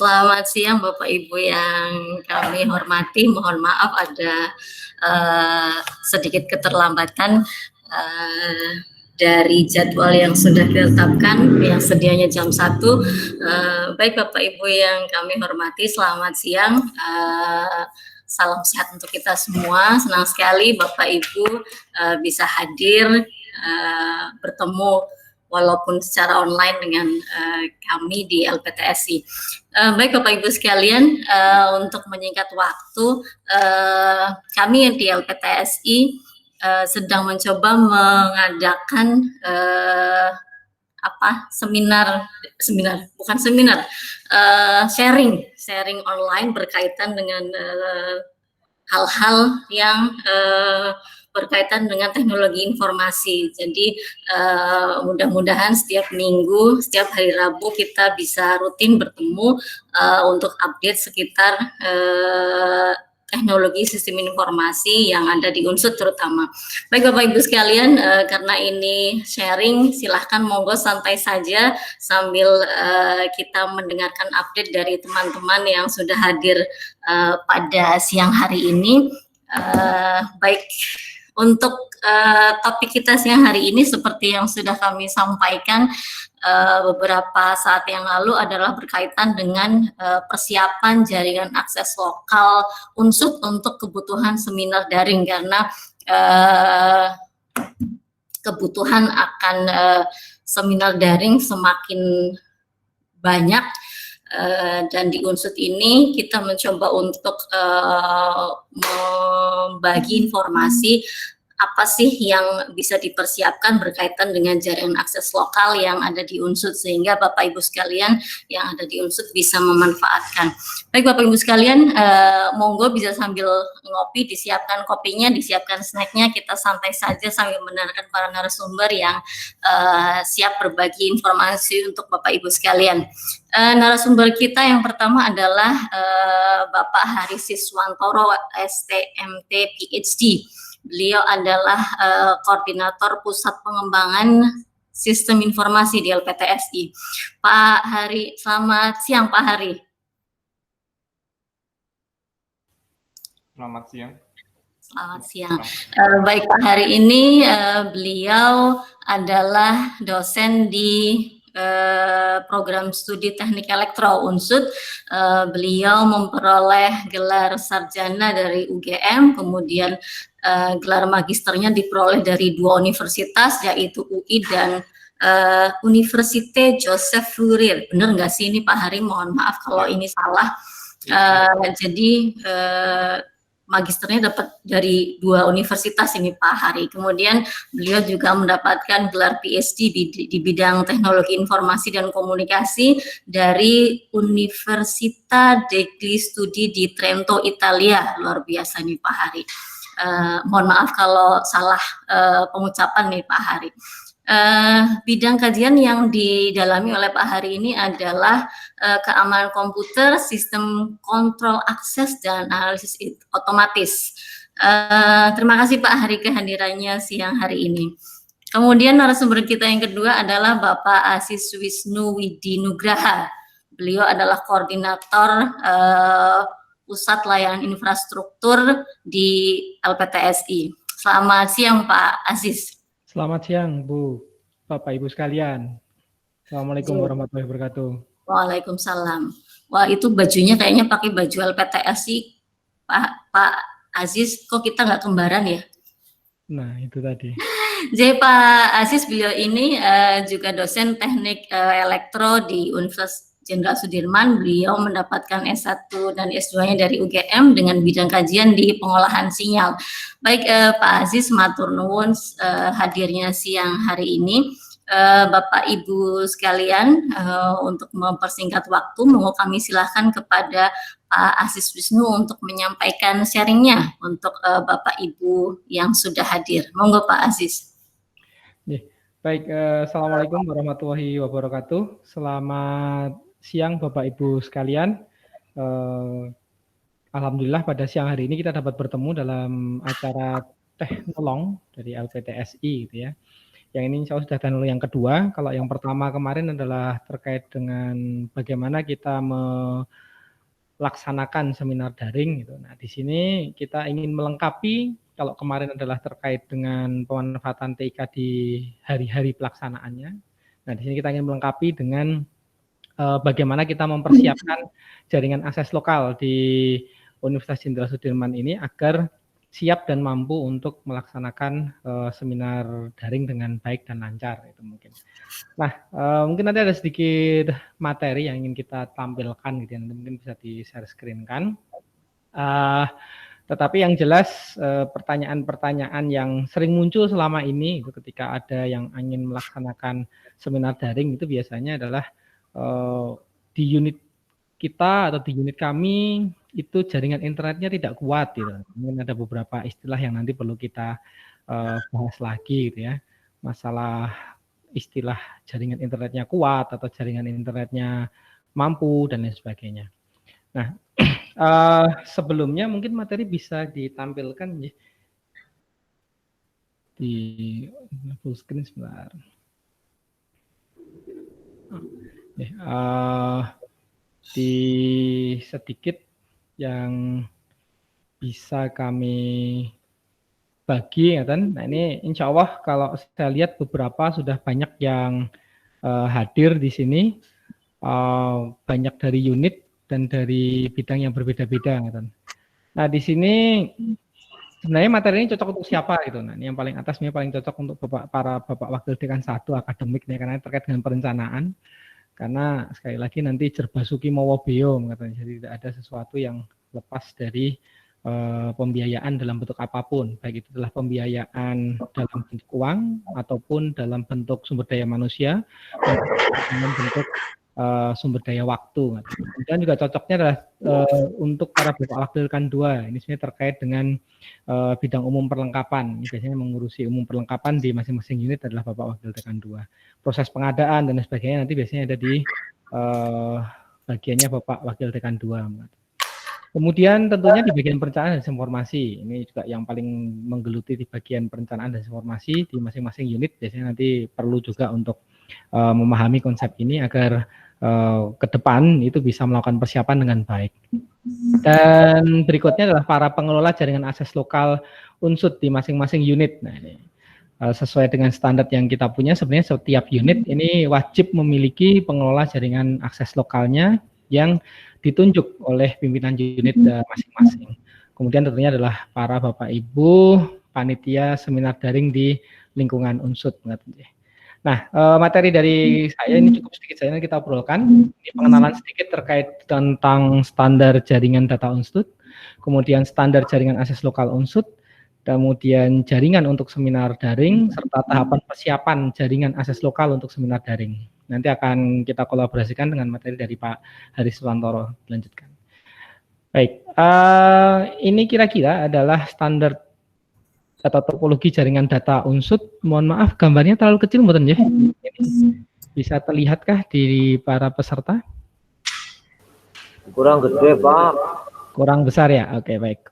Selamat siang Bapak Ibu yang kami hormati. Mohon maaf ada sedikit keterlambatan dari jadwal yang sudah ditetapkan yang sedianya jam 1. Baik Bapak Ibu yang kami hormati, selamat siang. Salam sehat untuk kita semua. Senang sekali Bapak Ibu bisa hadir bertemu walaupun secara online dengan kami di LPTSI. Baik Bapak Ibu sekalian, untuk menyingkat waktu, kami di LPTSI sedang mencoba mengadakan sharing online berkaitan dengan hal-hal yang berkaitan dengan teknologi informasi. Jadi mudah-mudahan setiap minggu, setiap hari Rabu kita bisa rutin bertemu untuk update sekitar teknologi sistem informasi yang ada di Unsud terutama. Baik Bapak Ibu sekalian, karena ini sharing, silahkan monggo santai saja sambil kita mendengarkan update dari teman-teman yang sudah hadir pada siang hari ini. Baik, untuk topik kita siang hari ini seperti yang sudah kami sampaikan beberapa saat yang lalu adalah berkaitan dengan persiapan jaringan akses lokal Unsud untuk kebutuhan seminar daring, karena kebutuhan akan seminar daring semakin banyak. Dan di Unsud ini kita mencoba untuk membagi informasi apa sih yang bisa dipersiapkan berkaitan dengan jaringan akses lokal yang ada di Unsud, sehingga Bapak Ibu sekalian yang ada di Unsud bisa memanfaatkan. Baik Bapak Ibu sekalian, monggo bisa sambil ngopi, disiapkan kopinya, disiapkan snacknya, kita santai saja sambil mendengarkan para narasumber yang siap berbagi informasi untuk Bapak Ibu sekalian. Narasumber kita yang pertama adalah Bapak Hari Siswantoro, STMT PhD. Beliau adalah koordinator Pusat Pengembangan Sistem Informasi di LPTSI. Pak Hari, selamat siang Pak Hari. Selamat siang. Selamat siang. Baik Pak Hari ini beliau adalah dosen di program studi teknik elektro Unsud. Beliau memperoleh gelar sarjana dari UGM, kemudian gelar magisternya diperoleh dari 2 universitas, yaitu UI dan Université Joseph Fourier. Benar nggak sih ini Pak Hari? Mohon maaf kalau ini salah. Jadi magisternya dapat dari 2 universitas ini Pak Hari. Kemudian beliau juga mendapatkan gelar PhD di bidang teknologi informasi dan komunikasi dari Università degli Studi di Trento, Italia. Luar biasa nih Pak Hari. Mohon maaf kalau salah pengucapan nih Pak Hari. Bidang kajian yang didalami oleh Pak Hari ini adalah keamanan komputer, sistem kontrol akses, dan analisis otomatis. Terima kasih Pak Hari kehadirannya siang hari ini. Kemudian narasumber kita yang kedua adalah Bapak Aziz Wisnu Widinugraha. Beliau adalah koordinator Pusat Layanan Infrastruktur di LPTSI. Selamat siang Pak Aziz. Selamat siang Bu, Bapak Ibu sekalian. Assalamualaikum warahmatullahi wabarakatuh. Waalaikumsalam. Wah, itu bajunya kayaknya pakai baju LPTSI, Pak Aziz. Kok kita nggak kembaran ya? Nah, itu tadi. Jadi Pak Aziz, beliau ini juga dosen teknik elektro di Universitas Jenderal Sudirman. Beliau mendapatkan S1 dan S2-nya dari UGM dengan bidang kajian di pengolahan sinyal. Baik Pak Aziz, matur nuwun hadirnya siang hari ini. Bapak Ibu sekalian, untuk mempersingkat waktu, mau kami silahkan kepada Pak Aziz Wisnu untuk menyampaikan sharingnya untuk Bapak Ibu yang sudah hadir. Monggo Pak Aziz. Baik, Assalamualaikum warahmatullahi wabarakatuh. Selamat siang Bapak Ibu sekalian. Alhamdulillah pada siang hari ini kita dapat bertemu dalam acara Teknolong dari LPTSI gitu ya. Yang ini insya Allah sudah download yang kedua. Kalau yang pertama kemarin adalah terkait dengan bagaimana kita melaksanakan seminar daring gitu. Nah, di sini kita ingin melengkapi, kalau kemarin adalah terkait dengan pemanfaatan TIK di hari-hari pelaksanaannya. Nah, di sini kita ingin melengkapi dengan bagaimana kita mempersiapkan jaringan akses lokal di Universitas Jenderal Sudirman ini agar siap dan mampu untuk melaksanakan seminar daring dengan baik dan lancar, itu mungkin. Nah, mungkin nanti ada sedikit materi yang ingin kita tampilkan gitu ya, nanti mungkin bisa di share screen kan. Tetapi yang jelas pertanyaan-pertanyaan yang sering muncul selama ini itu ketika ada yang ingin melaksanakan seminar daring itu biasanya adalah di unit kita atau di unit kami itu jaringan internetnya tidak kuat gitu. Mungkin ada beberapa istilah yang nanti perlu kita bahas lagi gitu ya. Masalah istilah jaringan internetnya kuat atau jaringan internetnya mampu dan lain sebagainya. Nah, sebelumnya mungkin materi bisa ditampilkan ya. Di full screen sebentar. Di sedikit yang bisa kami bagi ya kan. Nah, ini insya Allah kalau saya lihat beberapa sudah banyak yang hadir di sini, banyak dari unit dan dari bidang yang berbeda-beda ya kan. Nah, di sini sebenarnya materi ini cocok untuk siapa gitu. Nah, ini yang paling atas ini paling cocok untuk para bapak wakil dekan 1 akademik nih, karena terkait dengan perencanaan. Karena sekali lagi nanti jerbasuki mawa beo, katanya, jadi tidak ada sesuatu yang lepas dari pembiayaan dalam bentuk apapun, baik itu adalah pembiayaan dalam bentuk uang ataupun dalam bentuk sumber daya manusia, dalam bentuk sumber daya waktu. Dan juga cocoknya adalah untuk para bapak wakil dekan 2. Ini sebenarnya terkait dengan bidang umum perlengkapan. Ini biasanya mengurusi umum perlengkapan di masing-masing unit adalah bapak wakil dekan 2. Proses pengadaan dan sebagainya nanti biasanya ada di bagiannya bapak wakil dekan 2. Kemudian tentunya di bagian perencanaan dan informasi, ini juga yang paling menggeluti di bagian perencanaan dan informasi di masing-masing unit, biasanya nanti perlu juga untuk memahami konsep ini agar ke depan itu bisa melakukan persiapan dengan baik. Dan berikutnya adalah para pengelola jaringan akses lokal unsut di masing-masing unit. Nah, ini sesuai dengan standar yang kita punya, sebenarnya setiap unit ini wajib memiliki pengelola jaringan akses lokalnya yang ditunjuk oleh pimpinan unit masing-masing. Kemudian tentunya adalah para Bapak Ibu panitia seminar daring di lingkungan unsut. Nah, materi dari saya ini cukup sedikit saja kita obrolkan. Ini pengenalan sedikit terkait tentang standar jaringan data unsut, kemudian standar jaringan akses lokal unsut, kemudian jaringan untuk seminar daring, serta tahapan persiapan jaringan akses lokal untuk seminar daring. Nanti akan kita kolaborasikan dengan materi dari Pak Haris Suwantoro. Lanjutkan. Baik, ini kira-kira adalah standar atau topologi jaringan data unsut. Mohon maaf, gambarnya terlalu kecil, mboten ya? Bisa terlihatkah di para peserta? Kurang gede, Pak. Kurang besar ya? Oke, baik.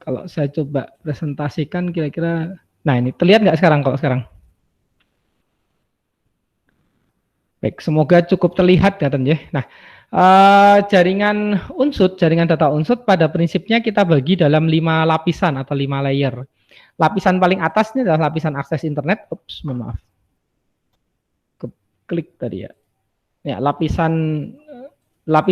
Kalau saya coba presentasikan kira-kira, nah ini terlihat nggak sekarang kalau sekarang? Baik, semoga cukup terlihat ya. Nah, jaringan unsut, jaringan data unsut pada prinsipnya kita bagi dalam 5 lapisan atau 5 layer. Lapisan paling atas ini adalah lapisan akses internet. Ups, mohon maaf. Klik tadi ya. Ya, lapisan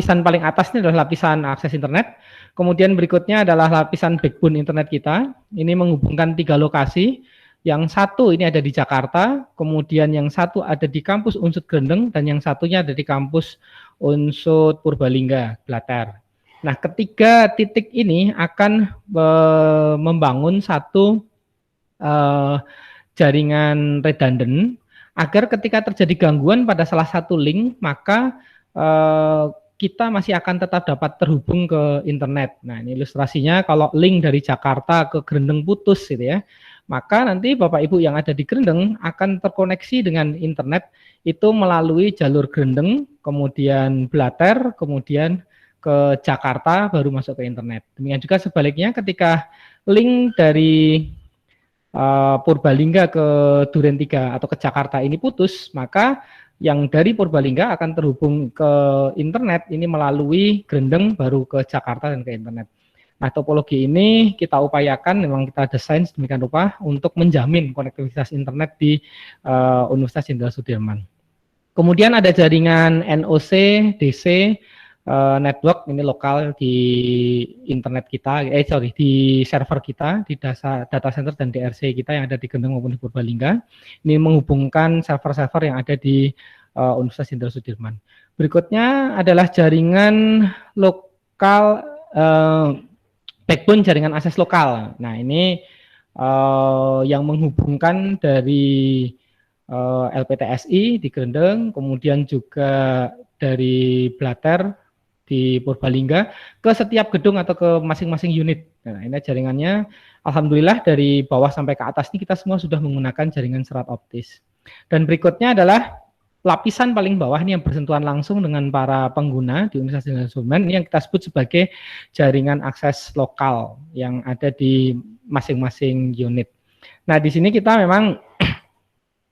paling atas ini adalah lapisan akses internet. Kemudian berikutnya adalah lapisan backbone internet kita. Ini menghubungkan 3 lokasi. Yang satu ini ada di Jakarta, kemudian yang satu ada di kampus Unsut Grendeng, dan yang satunya ada di kampus Unsut Purbalingga, Blater. Nah, ketiga titik ini akan membangun satu jaringan redundant, agar ketika terjadi gangguan pada salah satu link, maka kita masih akan tetap dapat terhubung ke internet. Nah, ini ilustrasinya kalau link dari Jakarta ke Grendeng putus gitu ya, maka nanti Bapak Ibu yang ada di Grendeng akan terkoneksi dengan internet itu melalui jalur Grendeng, kemudian Blater, kemudian ke Jakarta, baru masuk ke internet. Demikian juga sebaliknya ketika link dari Purbalingga ke Duren 3 atau ke Jakarta ini putus, maka yang dari Purbalingga akan terhubung ke internet ini melalui Grendeng baru ke Jakarta dan ke internet. Nah, topologi ini kita upayakan, memang kita desain sedemikian rupa untuk menjamin konektivitas internet di Universitas Jenderal Sudirman. Kemudian ada jaringan NOC, DC, network ini lokal di internet kita, di server kita, di data center dan DRC kita yang ada di Gendeng maupun di Purbalingga. Ini menghubungkan server-server yang ada di Universitas Jenderal Sudirman. Berikutnya adalah jaringan lokal, backbone jaringan akses lokal. Nah, ini yang menghubungkan dari LPTSI di Gendeng, kemudian juga dari Blater di Purbalingga ke setiap gedung atau ke masing-masing unit. Nah, ini jaringannya, alhamdulillah dari bawah sampai ke atas ini kita semua sudah menggunakan jaringan serat optis. Dan berikutnya adalah lapisan paling bawah ini yang bersentuhan langsung dengan para pengguna di Universitas Jenderal Sudirman, ini yang kita sebut sebagai jaringan akses lokal yang ada di masing-masing unit. Nah, di sini kita memang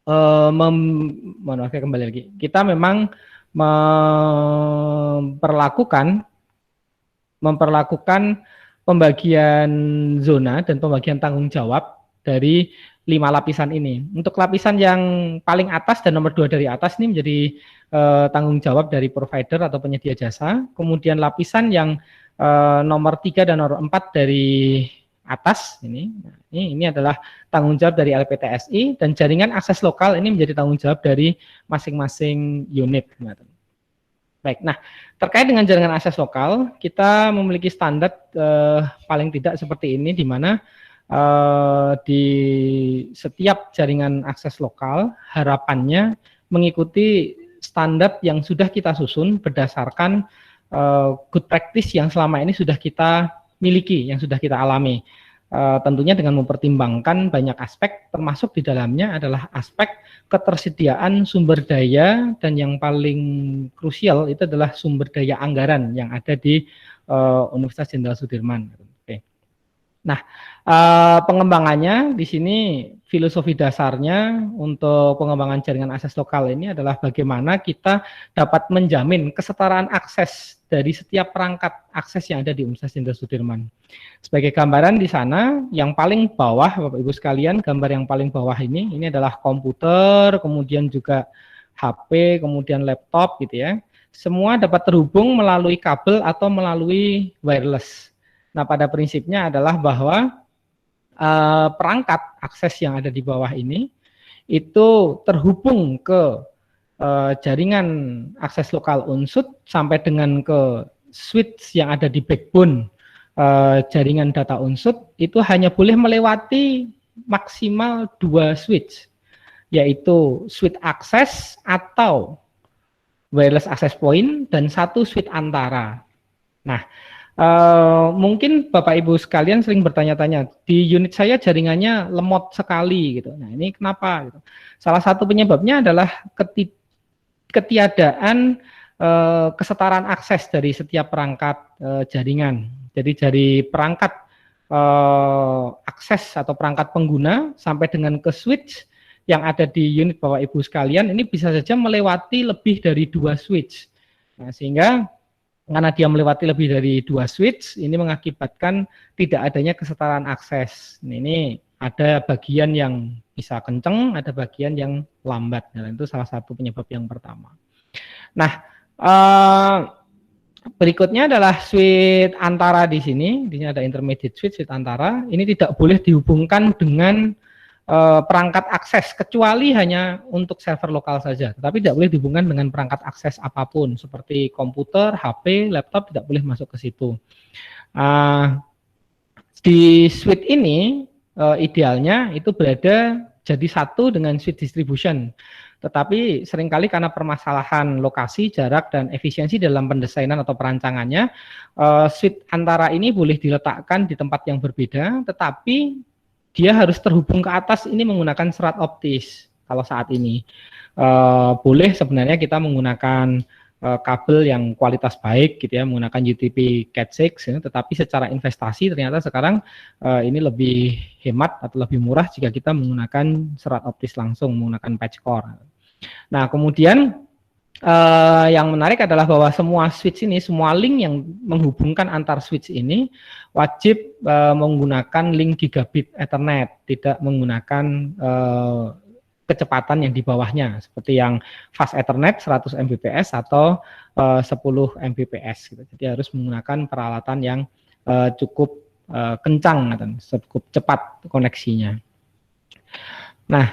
kembali lagi. Kita memang memperlakukan pembagian zona dan pembagian tanggung jawab dari 5 lapisan ini. Untuk lapisan yang paling atas dan nomor 2 dari atas ini menjadi tanggung jawab dari provider atau penyedia jasa. Kemudian lapisan yang nomor 3 dan nomor 4 dari atas ini adalah tanggung jawab dari LPTSI, dan jaringan akses lokal ini menjadi tanggung jawab dari masing-masing unit. Baik, nah terkait dengan jaringan akses lokal, kita memiliki standar paling tidak seperti ini, di mana di setiap jaringan akses lokal harapannya mengikuti standar yang sudah kita susun berdasarkan good practice yang selama ini sudah kita miliki, yang sudah kita alami. Tentunya dengan mempertimbangkan banyak aspek, termasuk di dalamnya adalah aspek ketersediaan sumber daya, dan yang paling krusial itu adalah sumber daya anggaran yang ada di Universitas Jenderal Sudirman. Oke. Nah, pengembangannya di sini, filosofi dasarnya untuk pengembangan jaringan akses lokal ini adalah bagaimana kita dapat menjamin kesetaraan akses dari setiap perangkat akses yang ada di Universitas Jenderal Sudirman. Sebagai gambaran di sana, yang paling bawah, Bapak Ibu sekalian, gambar yang paling bawah ini adalah komputer, kemudian juga HP, kemudian laptop gitu ya. Semua dapat terhubung melalui kabel atau melalui wireless. Nah, pada prinsipnya adalah bahwa perangkat akses yang ada di bawah ini itu terhubung ke jaringan akses lokal UNSUD sampai dengan ke switch yang ada di backbone jaringan data UNSUD, itu hanya boleh melewati maksimal 2 switch, yaitu switch akses atau wireless access point, dan 1 switch antara. Nah, mungkin Bapak Ibu sekalian sering bertanya-tanya, di unit saya jaringannya lemot sekali gitu. Nah, ini kenapa gitu? Salah satu penyebabnya adalah ketiadaan kesetaraan akses dari setiap perangkat jaringan. Jadi dari perangkat akses atau perangkat pengguna sampai dengan ke switch yang ada di unit Bapak Ibu sekalian, ini bisa saja melewati lebih dari 2 switch. Nah, sehingga karena dia melewati lebih dari 2 switch, ini mengakibatkan tidak adanya kesetaraan akses. Ini ada bagian yang bisa kenceng, ada bagian yang lambat. Nah, itu salah satu penyebab yang pertama. Nah, berikutnya adalah switch antara di sini. Di sini ada intermediate switch antara. Ini tidak boleh dihubungkan dengan perangkat akses, kecuali hanya untuk server lokal saja. Tetapi tidak boleh dihubungkan dengan perangkat akses apapun, seperti komputer, HP, laptop, tidak boleh masuk ke situ. Di switch ini idealnya itu berada jadi satu dengan switch distribution. Tetapi seringkali karena permasalahan lokasi, jarak, dan efisiensi dalam pendesainan atau perancangannya, switch antara ini boleh diletakkan di tempat yang berbeda, tetapi dia harus terhubung ke atas ini menggunakan serat optis. Kalau saat ini boleh sebenarnya kita menggunakan kabel yang kualitas baik gitu ya, menggunakan UTP Cat6 ya, tetapi secara investasi ternyata sekarang ini lebih hemat atau lebih murah jika kita menggunakan serat optis langsung, menggunakan patch core. Nah, kemudian yang menarik adalah bahwa semua switch ini, semua link yang menghubungkan antar switch ini wajib menggunakan link gigabit Ethernet, tidak menggunakan kecepatan yang di bawahnya seperti yang fast Ethernet 100 Mbps atau 10 Mbps gitu. Jadi harus menggunakan peralatan yang cukup kencang atau cukup cepat koneksinya. Nah,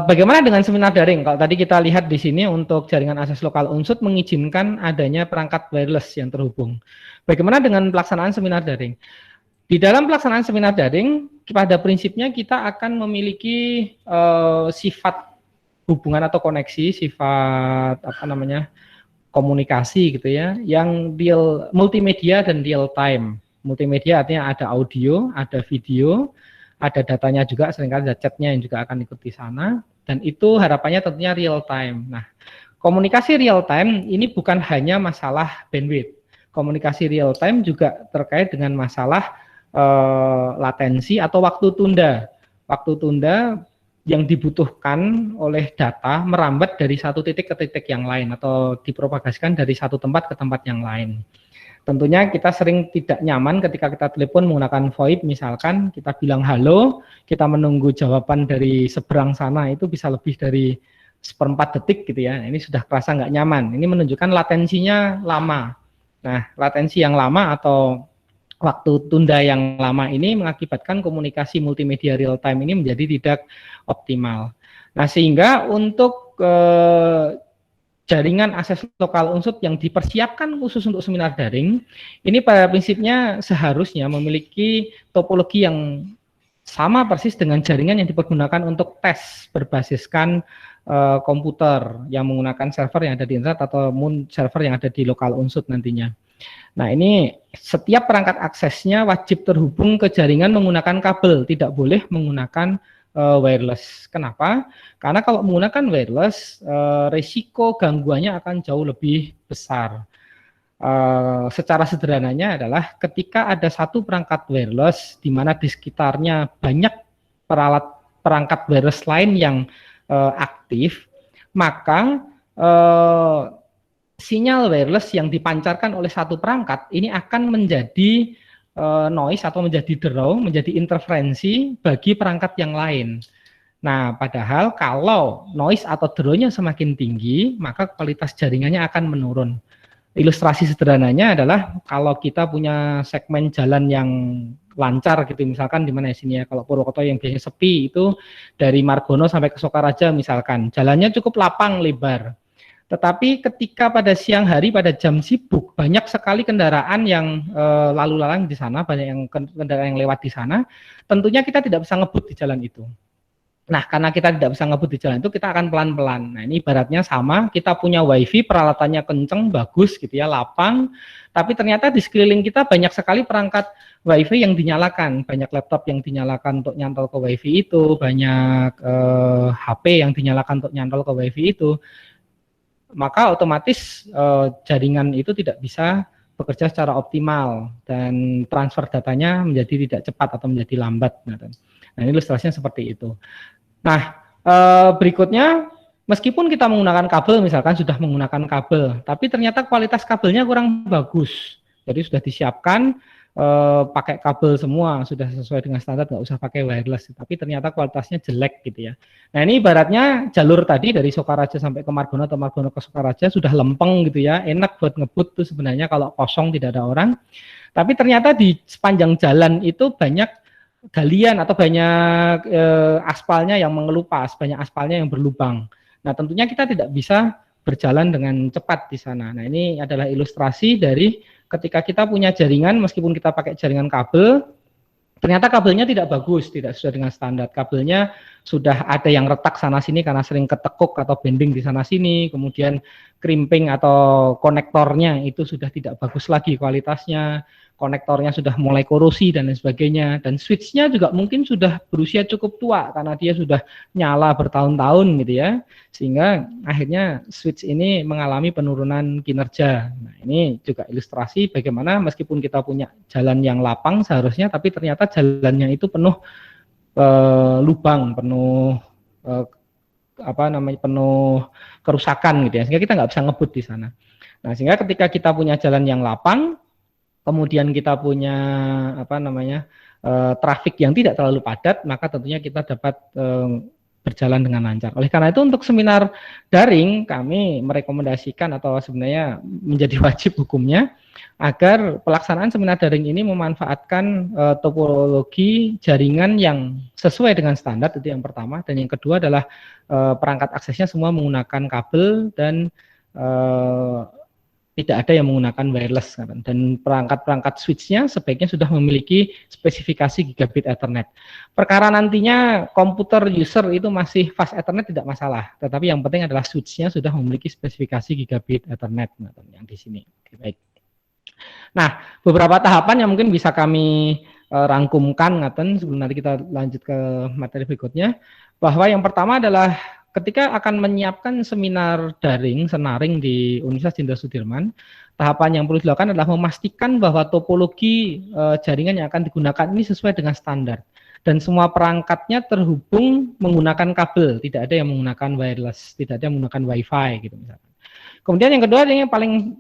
bagaimana dengan seminar daring? Kalau tadi kita lihat di sini untuk jaringan akses lokal Unsud mengizinkan adanya perangkat wireless yang terhubung. Bagaimana dengan pelaksanaan seminar daring? Di dalam pelaksanaan seminar daring, pada prinsipnya kita akan memiliki sifat hubungan atau koneksi, sifat komunikasi gitu ya, yang real multimedia dan real time. Multimedia artinya ada audio, ada video, ada datanya juga, seringkali ada chatnya yang juga akan ikut di sana, dan itu harapannya tentunya real time. Nah, komunikasi real time ini bukan hanya masalah bandwidth. Komunikasi real time juga terkait dengan masalah latensi atau waktu tunda. Waktu tunda yang dibutuhkan oleh data merambat dari satu titik ke titik yang lain atau dipropagasikan dari satu tempat ke tempat yang lain. Tentunya kita sering tidak nyaman ketika kita telepon menggunakan VoIP, misalkan kita bilang halo, kita menunggu jawaban dari seberang sana itu bisa lebih dari 1/4 detik gitu ya. Ini sudah kerasa nggak nyaman. Ini menunjukkan latensinya lama. Nah, latensi yang lama atau waktu tunda yang lama ini mengakibatkan komunikasi multimedia real time ini menjadi tidak optimal. Nah, sehingga untuk jaringan akses lokal Unsud yang dipersiapkan khusus untuk seminar daring, ini pada prinsipnya seharusnya memiliki topologi yang sama persis dengan jaringan yang dipergunakan untuk tes berbasiskan komputer yang menggunakan server yang ada di internet atau server yang ada di lokal Unsud nantinya. Nah, ini setiap perangkat aksesnya wajib terhubung ke jaringan menggunakan kabel, tidak boleh menggunakan wireless. Kenapa? Karena kalau menggunakan wireless, risiko gangguannya akan jauh lebih besar. Secara sederhananya adalah ketika ada satu perangkat wireless di mana di sekitarnya banyak perangkat wireless lain yang aktif, maka sinyal wireless yang dipancarkan oleh satu perangkat ini akan menjadi noise atau menjadi draw, menjadi interferensi bagi perangkat yang lain. Nah, padahal kalau noise atau draw-nya semakin tinggi, maka kualitas jaringannya akan menurun. Ilustrasi sederhananya adalah kalau kita punya segmen jalan yang lancar gitu, misalkan di mana sini ya, kalau Purwokerto yang biasanya sepi itu dari Margono sampai ke Sokaraja misalkan, jalannya cukup lapang lebar. Tetapi ketika pada siang hari, pada jam sibuk, banyak sekali kendaraan yang lalu lalang di sana, banyak yang kendaraan yang lewat di sana, tentunya kita tidak bisa ngebut di jalan itu. Nah, karena kita tidak bisa ngebut di jalan itu, kita akan pelan-pelan. Nah, ini ibaratnya sama, kita punya wifi, peralatannya kenceng, bagus gitu ya, lapang, tapi ternyata di sekeliling kita banyak sekali perangkat wifi yang dinyalakan, banyak laptop yang dinyalakan untuk nyantol ke wifi itu, banyak HP yang dinyalakan untuk nyantol ke wifi itu, maka otomatis jaringan itu tidak bisa bekerja secara optimal dan transfer datanya menjadi tidak cepat atau menjadi lambat. Nah, ini ilustrasinya seperti itu. Nah, berikutnya, meskipun kita menggunakan kabel, misalkan sudah menggunakan kabel, tapi ternyata kualitas kabelnya kurang bagus. Jadi sudah disiapkan pakai kabel semua, sudah sesuai dengan standar, nggak usah pakai wireless, tapi ternyata kualitasnya jelek gitu ya. Nah, ini ibaratnya jalur tadi dari Sokaraja sampai ke Margono atau Margono ke Sokaraja sudah lempeng gitu ya, enak buat ngebut tuh sebenarnya kalau kosong tidak ada orang, tapi ternyata di sepanjang jalan itu banyak galian atau banyak aspalnya yang mengelupas, banyak aspalnya yang berlubang. Nah, tentunya kita tidak bisa berjalan dengan cepat di sana. Nah, ini adalah ilustrasi dari ketika kita punya jaringan, meskipun kita pakai jaringan kabel, ternyata kabelnya tidak bagus, tidak sesuai dengan standar. Kabelnya sudah ada yang retak sana-sini karena sering ketekuk atau bending di sana-sini, kemudian crimping atau konektornya itu sudah tidak bagus lagi kualitasnya, konektornya sudah mulai korosi dan lain sebagainya, dan switch-nya juga mungkin sudah berusia cukup tua karena dia sudah nyala bertahun-tahun gitu ya, sehingga akhirnya switch ini mengalami penurunan kinerja. Nah, ini juga ilustrasi bagaimana meskipun kita punya jalan yang lapang seharusnya, tapi ternyata jalannya itu penuh lubang, penuh penuh kerusakan gitu ya, sehingga kita nggak bisa ngebut di sana. Nah, sehingga ketika kita punya jalan yang lapang, kemudian kita punya trafik yang tidak terlalu padat, maka tentunya kita dapat berjalan dengan lancar. Oleh karena itu untuk seminar daring kami merekomendasikan atau sebenarnya menjadi wajib hukumnya agar pelaksanaan seminar daring ini memanfaatkan topologi jaringan yang sesuai dengan standar, itu yang pertama, dan yang kedua adalah perangkat aksesnya semua menggunakan kabel dan tidak ada yang menggunakan wireless, dan perangkat-perangkat switch-nya sebaiknya sudah memiliki spesifikasi gigabit Ethernet. Perkara nantinya komputer user itu masih fast Ethernet tidak masalah, tetapi yang penting adalah switch-nya sudah memiliki spesifikasi gigabit Ethernet yang di sini. Oke, baik. Nah, beberapa tahapan yang mungkin bisa kami rangkumkan sebelum nanti kita lanjut ke materi berikutnya, bahwa yang pertama adalah ketika akan menyiapkan seminar daring, senaring di Universitas Jenderal Sudirman, tahapan yang perlu dilakukan adalah memastikan bahwa topologi jaringan yang akan digunakan ini sesuai dengan standar. Dan semua perangkatnya terhubung menggunakan kabel, tidak ada yang menggunakan wireless, tidak ada yang menggunakan wifi gitu misalkan. Kemudian yang kedua, yang paling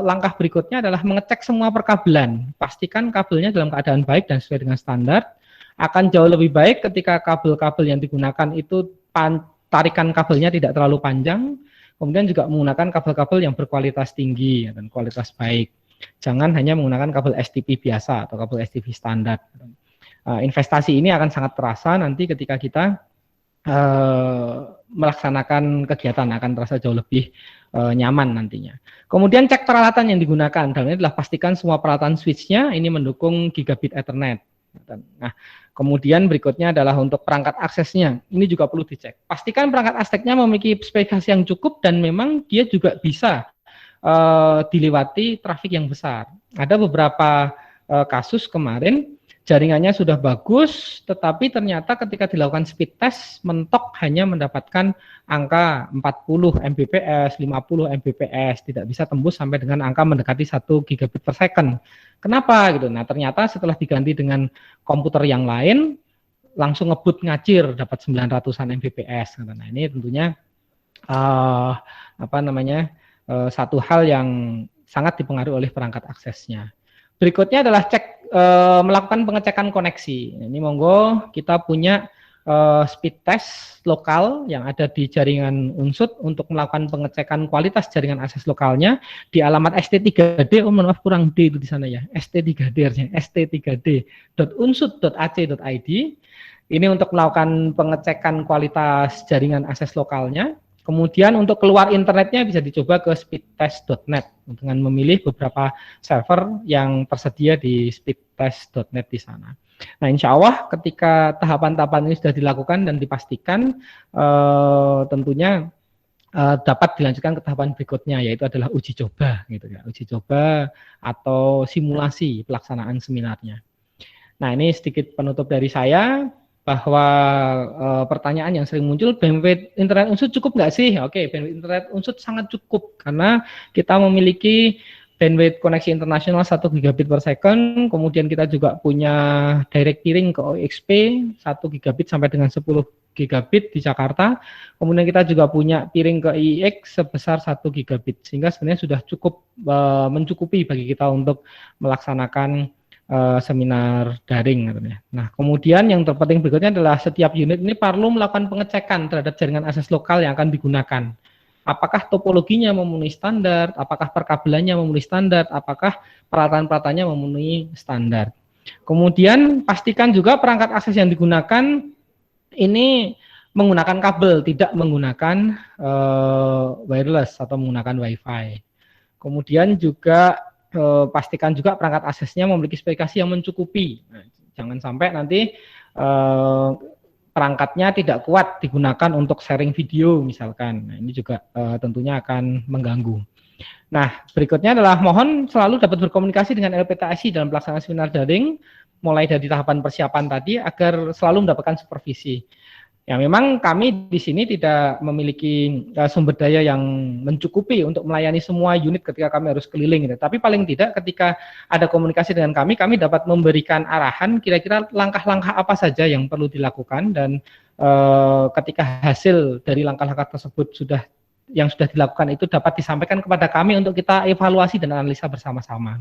langkah berikutnya adalah mengecek semua perkabelan. Pastikan kabelnya dalam keadaan baik dan sesuai dengan standar. Akan jauh lebih baik ketika kabel-kabel yang digunakan itu tarikan kabelnya tidak terlalu panjang, kemudian juga menggunakan kabel-kabel yang berkualitas tinggi dan kualitas baik. Jangan hanya menggunakan kabel STP biasa atau kabel STP standar. Investasi ini akan sangat terasa nanti ketika kita melaksanakan kegiatan, akan terasa jauh lebih nyaman nantinya. Kemudian cek peralatan yang digunakan, dan ini adalah pastikan semua peralatan switch-nya ini mendukung gigabit Ethernet. Nah, kemudian berikutnya adalah untuk perangkat aksesnya, ini juga perlu dicek. Pastikan perangkat aksesnya memiliki spesifikasi yang cukup dan memang dia juga bisa dilewati trafik yang besar. Ada beberapa kasus kemarin jaringannya sudah bagus, tetapi ternyata ketika dilakukan speed test mentok hanya mendapatkan angka 40 Mbps, 50 Mbps, tidak bisa tembus sampai dengan angka mendekati 1 gigabit per second. Kenapa gitu? Nah, ternyata setelah diganti dengan komputer yang lain langsung ngebut ngacir dapat 900-an Mbps. Nah, ini tentunya satu hal yang sangat dipengaruhi oleh perangkat aksesnya. Berikutnya adalah melakukan pengecekan koneksi. Ini monggo kita punya speed test lokal yang ada di jaringan Unsud untuk melakukan pengecekan kualitas jaringan akses lokalnya di alamat st3d, maaf kurang D itu di sana ya, st3d, st3d.unsud.ac.id. Ini untuk melakukan pengecekan kualitas jaringan akses lokalnya. Kemudian untuk keluar internetnya bisa dicoba ke speedtest.net dengan memilih beberapa server yang tersedia di speedtest.net di sana. Nah, insya Allah ketika tahapan-tahapan ini sudah dilakukan dan dipastikan, tentunya dapat dilanjutkan ke tahapan berikutnya, yaitu adalah uji coba, gitu ya, uji coba atau simulasi pelaksanaan seminarnya. Nah, ini sedikit penutup dari saya. Bahwa pertanyaan yang sering muncul, bandwidth internet Unsud cukup nggak sih? Oke, bandwidth internet Unsud sangat cukup karena kita memiliki bandwidth koneksi internasional 1 gigabit per second, kemudian kita juga punya direct peering ke OXP 1 gigabit sampai dengan 10 gigabit di Jakarta, kemudian kita juga punya peering ke IX sebesar 1 gigabit, sehingga sebenarnya sudah cukup mencukupi bagi kita untuk melaksanakan seminar daring. Nah, kemudian yang terpenting berikutnya adalah setiap unit ini perlu melakukan pengecekan terhadap jaringan akses lokal yang akan digunakan. Apakah topologinya memenuhi standar, apakah perkabelannya memenuhi standar, apakah peralatan-peralatannya memenuhi standar. Kemudian pastikan juga perangkat akses yang digunakan ini menggunakan kabel, tidak menggunakan wireless atau menggunakan wifi. Kemudian juga pastikan juga perangkat aksesnya memiliki spesifikasi yang mencukupi. Nah, jangan sampai nanti perangkatnya tidak kuat digunakan untuk sharing video misalkan. Nah, ini juga tentunya akan mengganggu. Nah, berikutnya adalah mohon selalu dapat berkomunikasi dengan LPTSI dalam pelaksanaan seminar daring, mulai dari tahapan persiapan tadi, agar selalu mendapatkan supervisi. Ya, memang kami di sini tidak memiliki sumber daya yang mencukupi untuk melayani semua unit ketika kami harus keliling. Gitu. Tapi paling tidak ketika ada komunikasi dengan kami dapat memberikan arahan kira-kira langkah-langkah apa saja yang perlu dilakukan, dan ketika hasil dari langkah-langkah tersebut sudah dilakukan itu dapat disampaikan kepada kami untuk kita evaluasi dan analisa bersama-sama.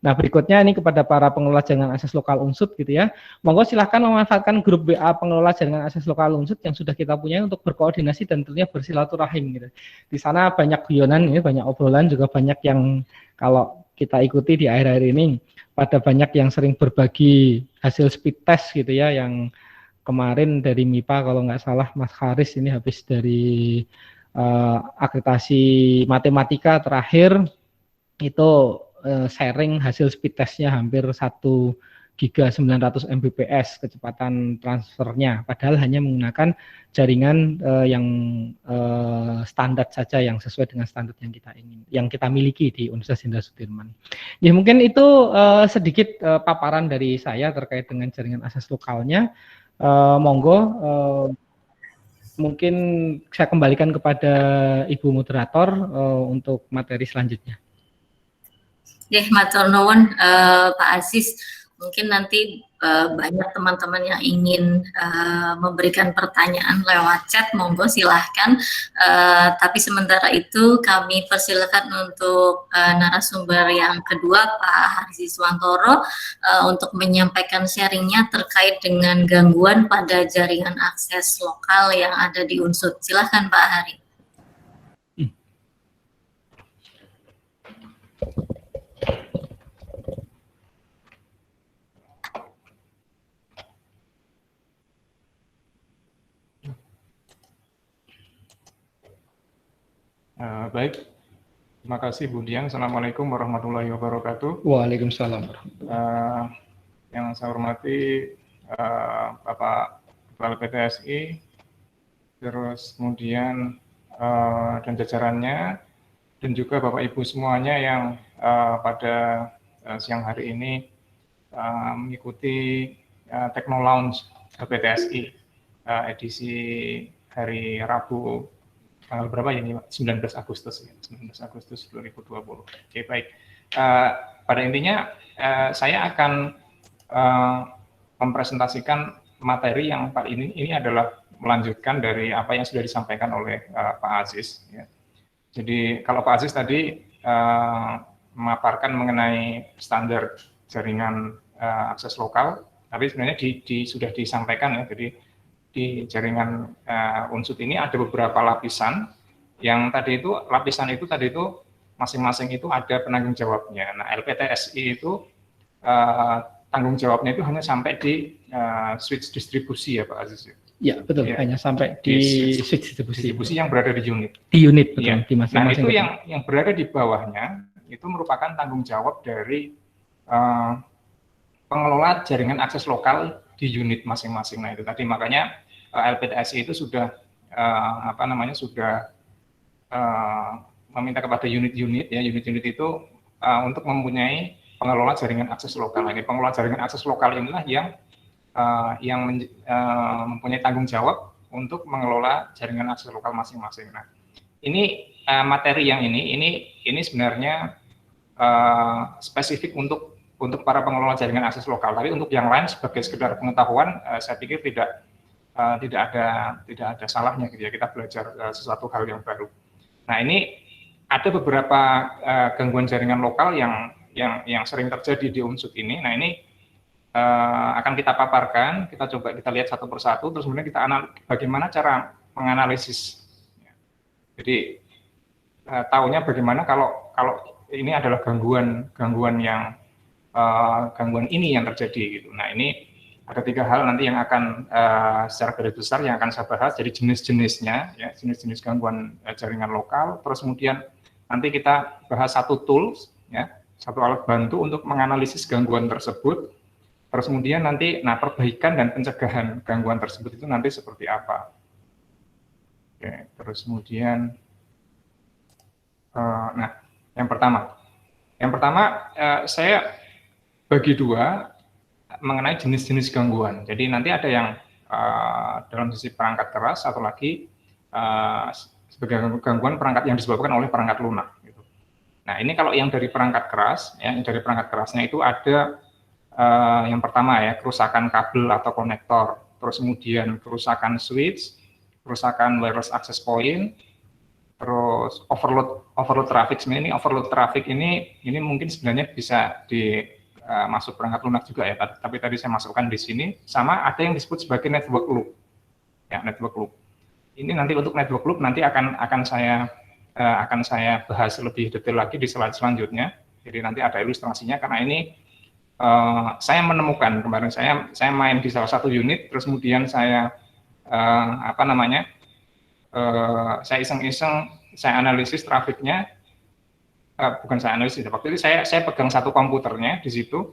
Nah, berikutnya ini kepada para pengelola jaringan akses lokal Unsut gitu ya. Monggo silahkan memanfaatkan grup WA pengelola jaringan akses lokal Unsut yang sudah kita punya untuk berkoordinasi dan tentunya bersilaturahim gitu. Di sana banyak guyonan, ya, banyak obrolan, juga banyak yang kalau kita ikuti di akhir-akhir ini, pada banyak yang sering berbagi hasil speed test gitu ya, yang kemarin dari MIPA kalau nggak salah Mas Haris ini habis dari akreditasi matematika terakhir itu sharing hasil speed testnya hampir 1 giga 900 Mbps kecepatan transfernya, padahal hanya menggunakan jaringan yang standar saja, yang sesuai dengan standar yang kita miliki di Universitas Jenderal Sudirman. Ya, mungkin itu sedikit paparan dari saya terkait dengan jaringan akses lokalnya. Monggo mungkin saya kembalikan kepada Ibu Moderator untuk materi selanjutnya. Matur nuwun Pak Aziz. Mungkin nanti banyak teman-teman yang ingin memberikan pertanyaan lewat chat, monggo silahkan. Tapi sementara itu kami persilakan untuk narasumber yang kedua, Pak Haris Iswantoro, untuk menyampaikan sharingnya terkait dengan gangguan pada jaringan akses lokal yang ada di Unsut. Silahkan Pak Haris. Baik, terima kasih Bu Diang. Assalamualaikum warahmatullahi wabarakatuh. Waalaikumsalam. Yang saya hormati Bapak Kepala PTSI, terus kemudian dan jajarannya, dan juga Bapak Ibu semuanya yang pada siang hari ini mengikuti Techno Lounge PTSI edisi hari Rabu tanggal berapa ya ini? 19 Agustus 2020. Oke, baik. Pada intinya saya akan mempresentasikan materi yang Pak ini adalah melanjutkan dari apa yang sudah disampaikan oleh Pak Aziz. Ya. Jadi kalau Pak Aziz tadi memaparkan mengenai standar jaringan akses lokal, tapi sebenarnya sudah disampaikan ya. Jadi di jaringan Unsut ini ada beberapa lapisan yang lapisan itu masing-masing itu ada penanggung jawabnya. Nah, LPTSI itu tanggung jawabnya itu hanya sampai di switch distribusi ya Pak Aziz. Ya betul, ya. Hanya sampai di switch distribusi yang berada di unit. Di unit betul. Ya. Di masing-masing. Nah itu yang berada di bawahnya itu merupakan tanggung jawab dari pengelola jaringan akses lokal di unit masing-masing. Nah itu tadi makanya LPTSI itu sudah meminta kepada unit-unit ya, unit-unit itu untuk mempunyai pengelola jaringan akses lokal. Nah, ini pengelola jaringan akses lokal inilah yang mempunyai tanggung jawab untuk mengelola jaringan akses lokal masing-masing. Nah, ini materi yang ini sebenarnya spesifik untuk para pengelola jaringan akses lokal. Tapi untuk yang lain sebagai sekedar pengetahuan, saya pikir tidak ada salahnya gitu ya, kita belajar sesuatu hal yang baru. Nah, ini ada beberapa gangguan jaringan lokal yang sering terjadi di Unsut ini. Nah, ini akan kita paparkan, kita lihat satu persatu, terus kemudian kita bagaimana cara menganalisis. Jadi tahunya bagaimana kalau ini adalah gangguan ini yang terjadi gitu. Nah, ini ada 3 hal nanti yang akan secara garis besar yang akan saya bahas. Jadi jenis-jenisnya, ya, jenis-jenis gangguan jaringan lokal. Terus kemudian nanti kita bahas satu tools, ya, satu alat bantu untuk menganalisis gangguan tersebut. Terus kemudian nanti, perbaikan dan pencegahan gangguan tersebut itu nanti seperti apa. Oke, terus kemudian, Yang pertama saya bagi dua mengenai jenis-jenis gangguan. Jadi nanti ada yang dalam sisi perangkat keras, atau lagi sebagai gangguan perangkat yang disebabkan oleh perangkat lunak. Gitu. Nah ini kalau yang dari perangkat keras, ya, dari perangkat kerasnya itu ada yang pertama ya, kerusakan kabel atau konektor, terus kemudian kerusakan switch, kerusakan wireless access point, terus overload traffic. Sebenarnya ini overload traffic ini mungkin sebenarnya bisa masuk perangkat lunak juga ya, tapi tadi saya masukkan di sini. Sama ada yang disebut sebagai network loop, ya, network loop. Ini nanti untuk network loop nanti akan saya bahas lebih detail lagi di slide selanjutnya. Jadi nanti ada ilustrasinya, karena ini saya menemukan kemarin saya main di salah satu unit, terus kemudian saya saya iseng-iseng saya analisis trafiknya. Bukan saya analisis, waktu itu saya pegang satu komputernya di situ.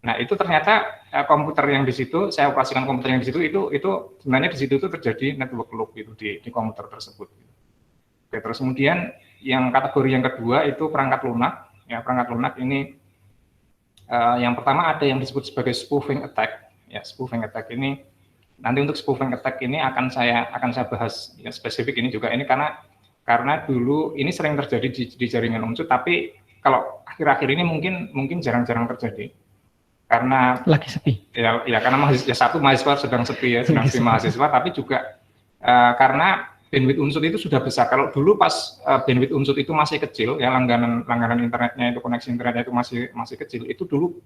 Nah itu ternyata komputer yang di situ, saya operasikan komputer yang di situ itu sebenarnya di situ itu terjadi network loop itu di komputer tersebut. Oke, terus kemudian yang kategori yang kedua itu perangkat lunak. Ya, perangkat lunak ini yang pertama ada yang disebut sebagai spoofing attack. Ya, spoofing attack ini nanti untuk spoofing attack ini akan saya bahas ya, spesifik ini juga ini karena dulu ini sering terjadi di jaringan Unsud, tapi kalau akhir-akhir ini mungkin jarang-jarang terjadi karena lagi sepi. Ya karena mahasiswa sedang sepi ya, sedang sepi mahasiswa, tapi juga karena bandwidth Unsud itu sudah besar. Kalau dulu pas bandwidth Unsud itu masih kecil ya, langganan internetnya itu, koneksi internetnya itu masih kecil, itu dulu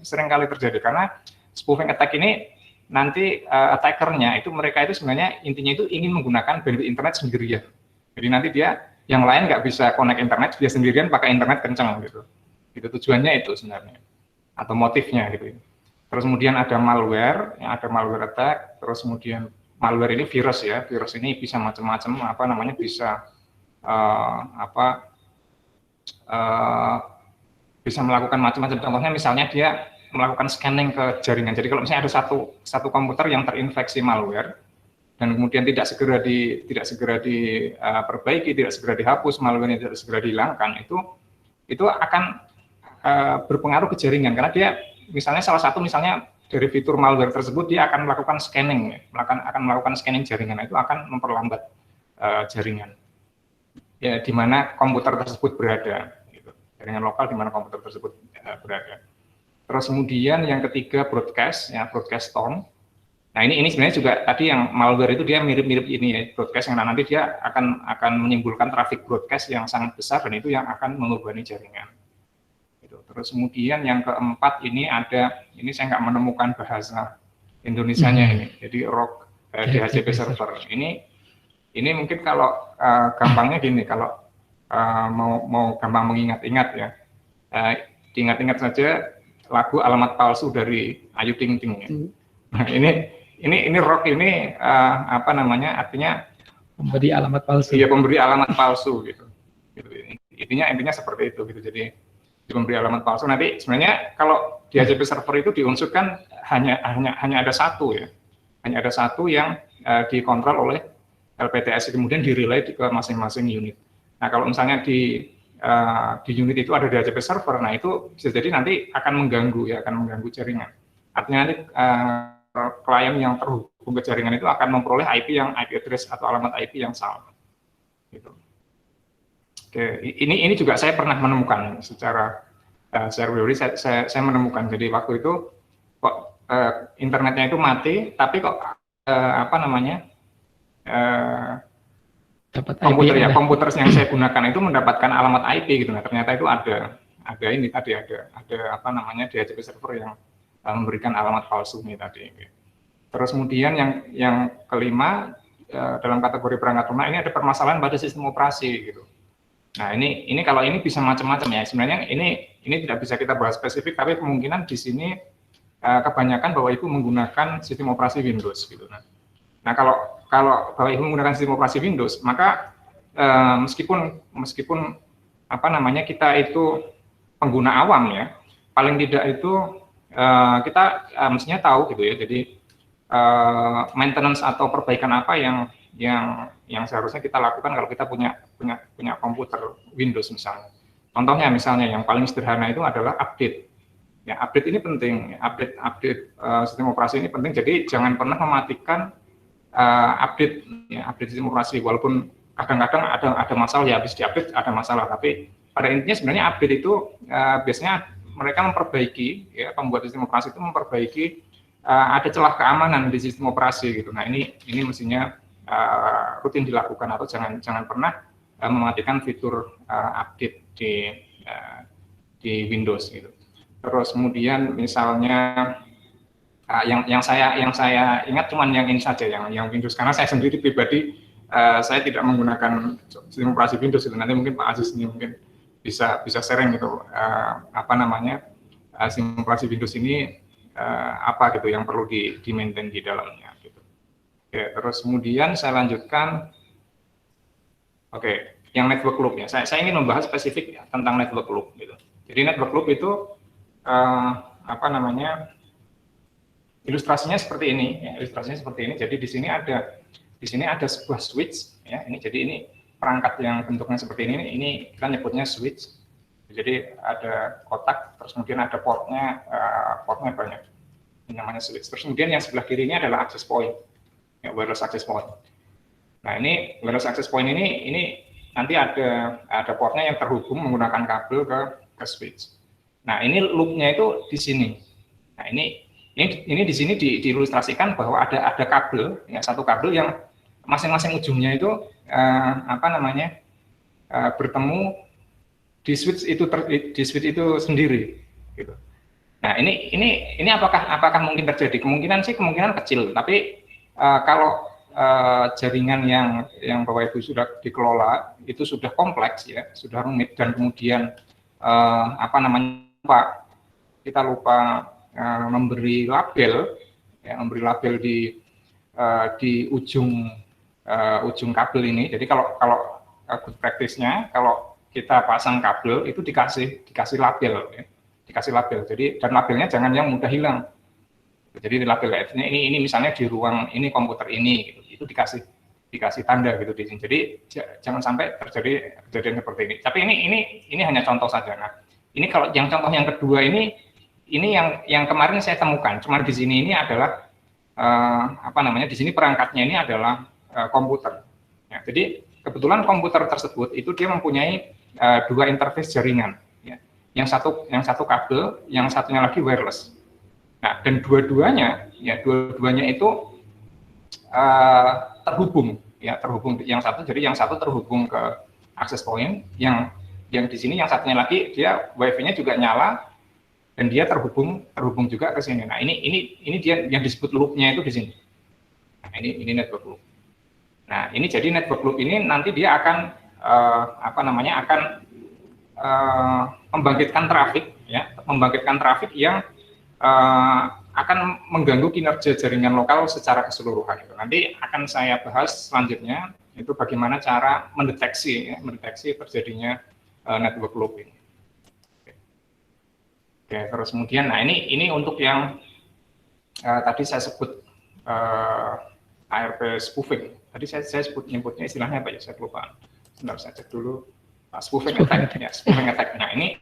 sering kali terjadi karena spoofing attack ini nanti attackernya itu mereka itu sebenarnya intinya itu ingin menggunakan bandwidth internet sendirian. Jadi nanti yang lain nggak bisa connect internet, dia sendirian pakai internet kencang gitu. Itu tujuannya itu sebenarnya, atau motifnya gitu. Terus kemudian ada malware, ada malware attack. Terus kemudian malware ini virus ya, virus ini bisa macam-macam, bisa bisa melakukan macam-macam. Contohnya misalnya dia melakukan scanning ke jaringan. Jadi kalau misalnya ada satu komputer yang terinfeksi malware, dan kemudian tidak segera diperbaiki, tidak segera dihapus, malware tidak segera dihilangkan, itu akan berpengaruh ke jaringan, karena dia misalnya dari fitur malware tersebut dia akan melakukan scanning, akan melakukan scanning jaringan, itu akan memperlambat jaringan ya di mana komputer tersebut berada, gitu. Jaringan lokal di mana komputer tersebut berada. Terus kemudian yang ketiga broadcast, ya, broadcast storm. Nah ini sebenarnya juga tadi yang malware itu dia mirip-mirip ini ya, broadcast yang nanti dia akan menimbulkan traffic broadcast yang sangat besar, dan itu yang akan membebani jaringan. Gitu. Terus kemudian yang keempat ini saya nggak menemukan bahasa Indonesianya ini, jadi ROC DHCP server. Ini mungkin kalau gampangnya gini, kalau mau gampang mengingat-ingat ya, diingat-ingat saja lagu Alamat Palsu dari Ayu Ting Ting. Ya. Nah ini ROC ini artinya pemberi alamat palsu. Iya, pemberi alamat palsu gitu. Intinya seperti itu gitu. Jadi pemberi alamat palsu. Nanti sebenarnya kalau di DHCP server itu diunsurkan hanya ada satu ya. Hanya ada satu yang dikontrol oleh LPTS, kemudian direlay ke masing-masing unit. Nah, kalau misalnya di unit itu ada DHCP server, nah itu bisa jadi nanti akan mengganggu jaringan. Artinya nanti klien yang terhubung ke jaringan itu akan memperoleh IP address atau alamat IP yang salah. Gitu. Oke, ini juga saya pernah menemukan secara teori, saya menemukan. Jadi waktu itu kok internetnya itu mati, tapi kok komputer yang saya gunakan itu mendapatkan alamat IP gitu. Nah, ternyata itu ada DHCP server yang memberikan alamat palsu ini tadi. Terus kemudian yang kelima dalam kategori perangkat lunak ini ada permasalahan pada sistem operasi gitu. Nah ini kalau ini bisa macam-macam ya. Sebenarnya ini tidak bisa kita bahas spesifik, tapi kemungkinan di sini kebanyakan Bapak Ibu menggunakan sistem operasi Windows gitu. Nah kalau Bapak Ibu menggunakan sistem operasi Windows, maka meskipun kita itu pengguna awam ya, paling tidak itu kita mestinya tahu gitu ya. Jadi maintenance atau perbaikan apa yang seharusnya kita lakukan kalau kita punya komputer Windows misalnya. Contohnya misalnya yang paling sederhana itu adalah update. Ya, update ini penting. Update sistem operasi ini penting. Jadi jangan pernah mematikan update, ya, update sistem operasi. Walaupun kadang-kadang ada masalah, ya habis diupdate ada masalah. Tapi pada intinya sebenarnya update itu biasanya mereka memperbaiki, ya, pembuat sistem operasi itu memperbaiki ada celah keamanan di sistem operasi gitu. Nah ini mestinya rutin dilakukan, atau jangan pernah mematikan fitur update di Windows gitu. Terus kemudian misalnya yang saya ingat cuman yang ini saja, yang Windows, karena saya sendiri pribadi saya tidak menggunakan sistem operasi Windows itu. Nanti mungkin Pak Aziz ini mungkin bisa sharing gitu apa namanya sistem operasi Windows ini apa gitu yang perlu di maintain di dalamnya gitu. Oke, terus kemudian saya lanjutkan. Oke, yang network loop ya. Saya ingin membahas spesifik ya, tentang network loop gitu. Jadi network loop itu apa namanya, ilustrasinya seperti ini ya, ilustrasinya seperti ini. Jadi di sini ada sebuah switch ya. Ini perangkat yang bentuknya seperti ini kita nyebutnya switch. Jadi ada kotak, terus kemudian ada portnya banyak, ini namanya switch. Terus kemudian yang sebelah kirinya adalah access point, ya, wireless access point. Nah ini wireless access point ini nanti ada portnya yang terhubung menggunakan kabel ke switch. Nah ini loopnya itu di sini. Nah ini di sini diilustrasikan bahwa ada kabel, ya, satu kabel yang masing-masing ujungnya itu apa namanya bertemu di switch itu sendiri gitu. Nah ini apakah mungkin terjadi? Kemungkinan kecil, tapi kalau jaringan yang Bapak Ibu sudah dikelola itu sudah kompleks ya, sudah rumit, dan kemudian apa namanya kita lupa memberi label ya, di ujung kabel ini. Jadi kalau good practice-nya, kalau kita pasang kabel itu dikasih label ya. Dikasih label. Jadi dan labelnya jangan yang mudah hilang. Jadi label ini misalnya di ruang ini komputer ini gitu. Itu dikasih tanda gitu di sini. Jadi jangan sampai terjadi kejadian seperti ini. Tapi ini hanya contoh saja. Nah, ini kalau yang contoh yang kedua ini yang kemarin saya temukan. Cuma di sini ini adalah apa namanya? Di sini perangkatnya ini adalah komputer. Ya, jadi kebetulan komputer tersebut itu dia mempunyai dua interface jaringan, ya. Yang satu kabel, yang satunya lagi wireless. Nah, dan dua-duanya itu terhubung, ya, terhubung. Yang satu terhubung ke access point, yang di sini yang satunya lagi dia wifi-nya juga nyala dan dia terhubung juga ke sini. Nah, ini dia yang disebut loop-nya itu di sini. Nah, ini network loop. Nah, ini jadi network loop ini nanti dia akan apa namanya membangkitkan trafik ya, yang akan mengganggu kinerja jaringan lokal secara keseluruhan. Nanti akan saya bahas selanjutnya itu bagaimana cara mendeteksi terjadinya network loop ini. Oke, terus kemudian nah ini untuk yang tadi saya sebut ARP spoofing. Tadi saya nyebutnya istilahnya apa ya, saya lupa. Sebentar, saya cek dulu. Spoofing attack, ya, spoofing attack. Nah ini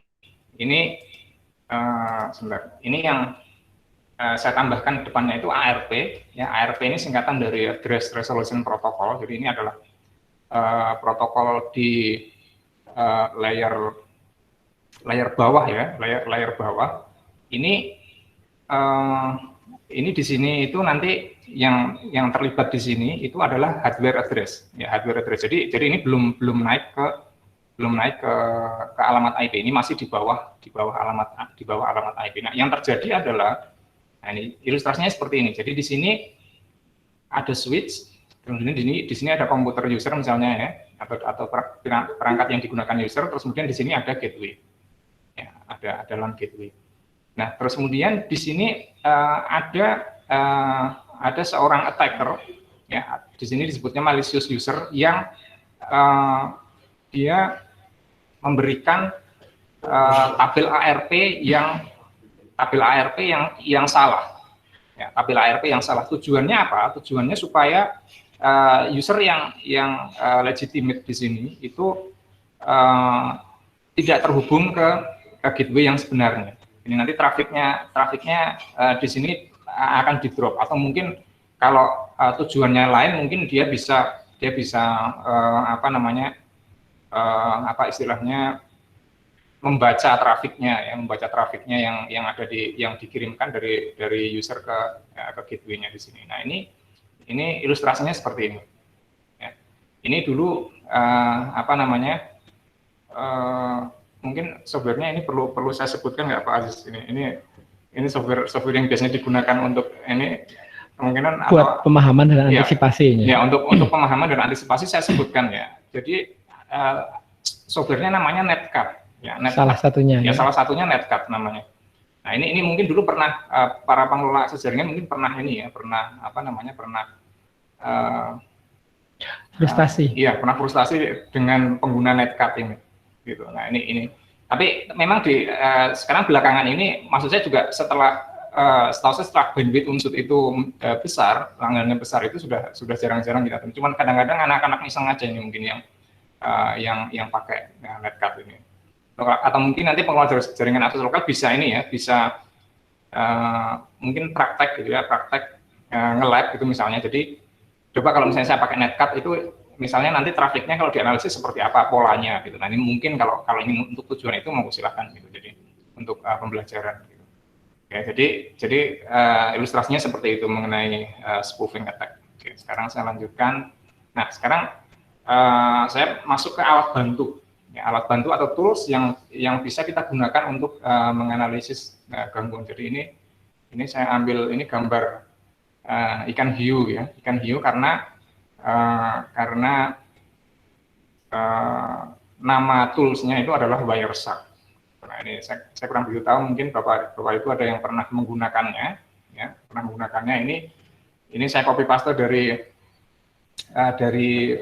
sebentar. Ini yang saya tambahkan depannya itu ARP. Ya, ARP ini singkatan dari Address Resolution Protocol. Jadi ini adalah protokol di layer bawah ya, layer bawah. Ini di sini itu nanti yang terlibat di sini itu adalah hardware address, ya, hardware address. Jadi ini belum naik ke alamat IP. Ini masih di bawah alamat IP. Nah, yang terjadi adalah, nah ini ilustrasinya seperti ini. Jadi di sini ada switch, kemudian di sini ada komputer user misalnya ya, atau perangkat yang digunakan user. Terus kemudian di sini ada gateway, ya, ada LAN gateway. Nah, terus kemudian di sini ada seorang attacker, ya, di sini disebutnya malicious user yang dia memberikan tabel ARP yang salah, ya, tabel ARP yang salah. Tujuannya apa? Tujuannya supaya user yang legitimate di sini itu tidak terhubung ke gateway yang sebenarnya. Ini nanti trafiknya di sini akan di drop, atau mungkin kalau tujuannya lain mungkin dia bisa apa istilahnya membaca trafiknya yang ada yang dikirimkan dari user ke gateway-nya di sini. Nah, ini ilustrasinya seperti ini. Ya. Ini dulu mungkin softwarenya ini perlu saya sebutkan nggak Pak Aziz? Ini software yang biasanya digunakan untuk ini kemungkinan buat pemahaman dan antisipasi. Ya, untuk pemahaman dan antisipasi saya sebutkan ya. Jadi softwarenya namanya Netcat. Ya, salah satunya. Ya, salah satunya Netcat namanya. Nah, ini mungkin dulu pernah para pengelola akses jaringan mungkin pernah frustasi. Iya, pernah frustasi dengan pengguna Netcat ini. Gitu. Nah, ini. Tapi memang sekarang belakangan ini, maksud saya juga setelah bandwidth Unsud itu besar, langganannya besar, itu sudah jarang-jarang kita temui. Cuman kadang-kadang anak-anak iseng aja ini mungkin yang pakai Netcat ini. Atau mungkin nanti pengelola jaringan akses lokal bisa mungkin praktek gitu ya, nge-lab gitu misalnya. Jadi coba kalau misalnya saya pakai Netcat itu misalnya nanti trafiknya kalau dianalisis seperti apa polanya gitu. Nah, ini mungkin kalau ini untuk tujuan itu mau silakan gitu. Jadi untuk pembelajaran gitu. Ya, jadi ilustrasinya seperti itu mengenai spoofing attack. Oke, sekarang saya lanjutkan. Nah, sekarang saya masuk ke alat bantu. Ya, alat bantu atau tools yang bisa kita gunakan untuk menganalisis gangguan. Jadi ini saya ambil ini gambar ikan hiu ya, ikan hiu karena nama toolsnya itu adalah Wireshark. Nah, ini saya kurang begitu tahu, mungkin Bapak Ibu ada yang pernah menggunakannya, ya, Ini saya copy paste dari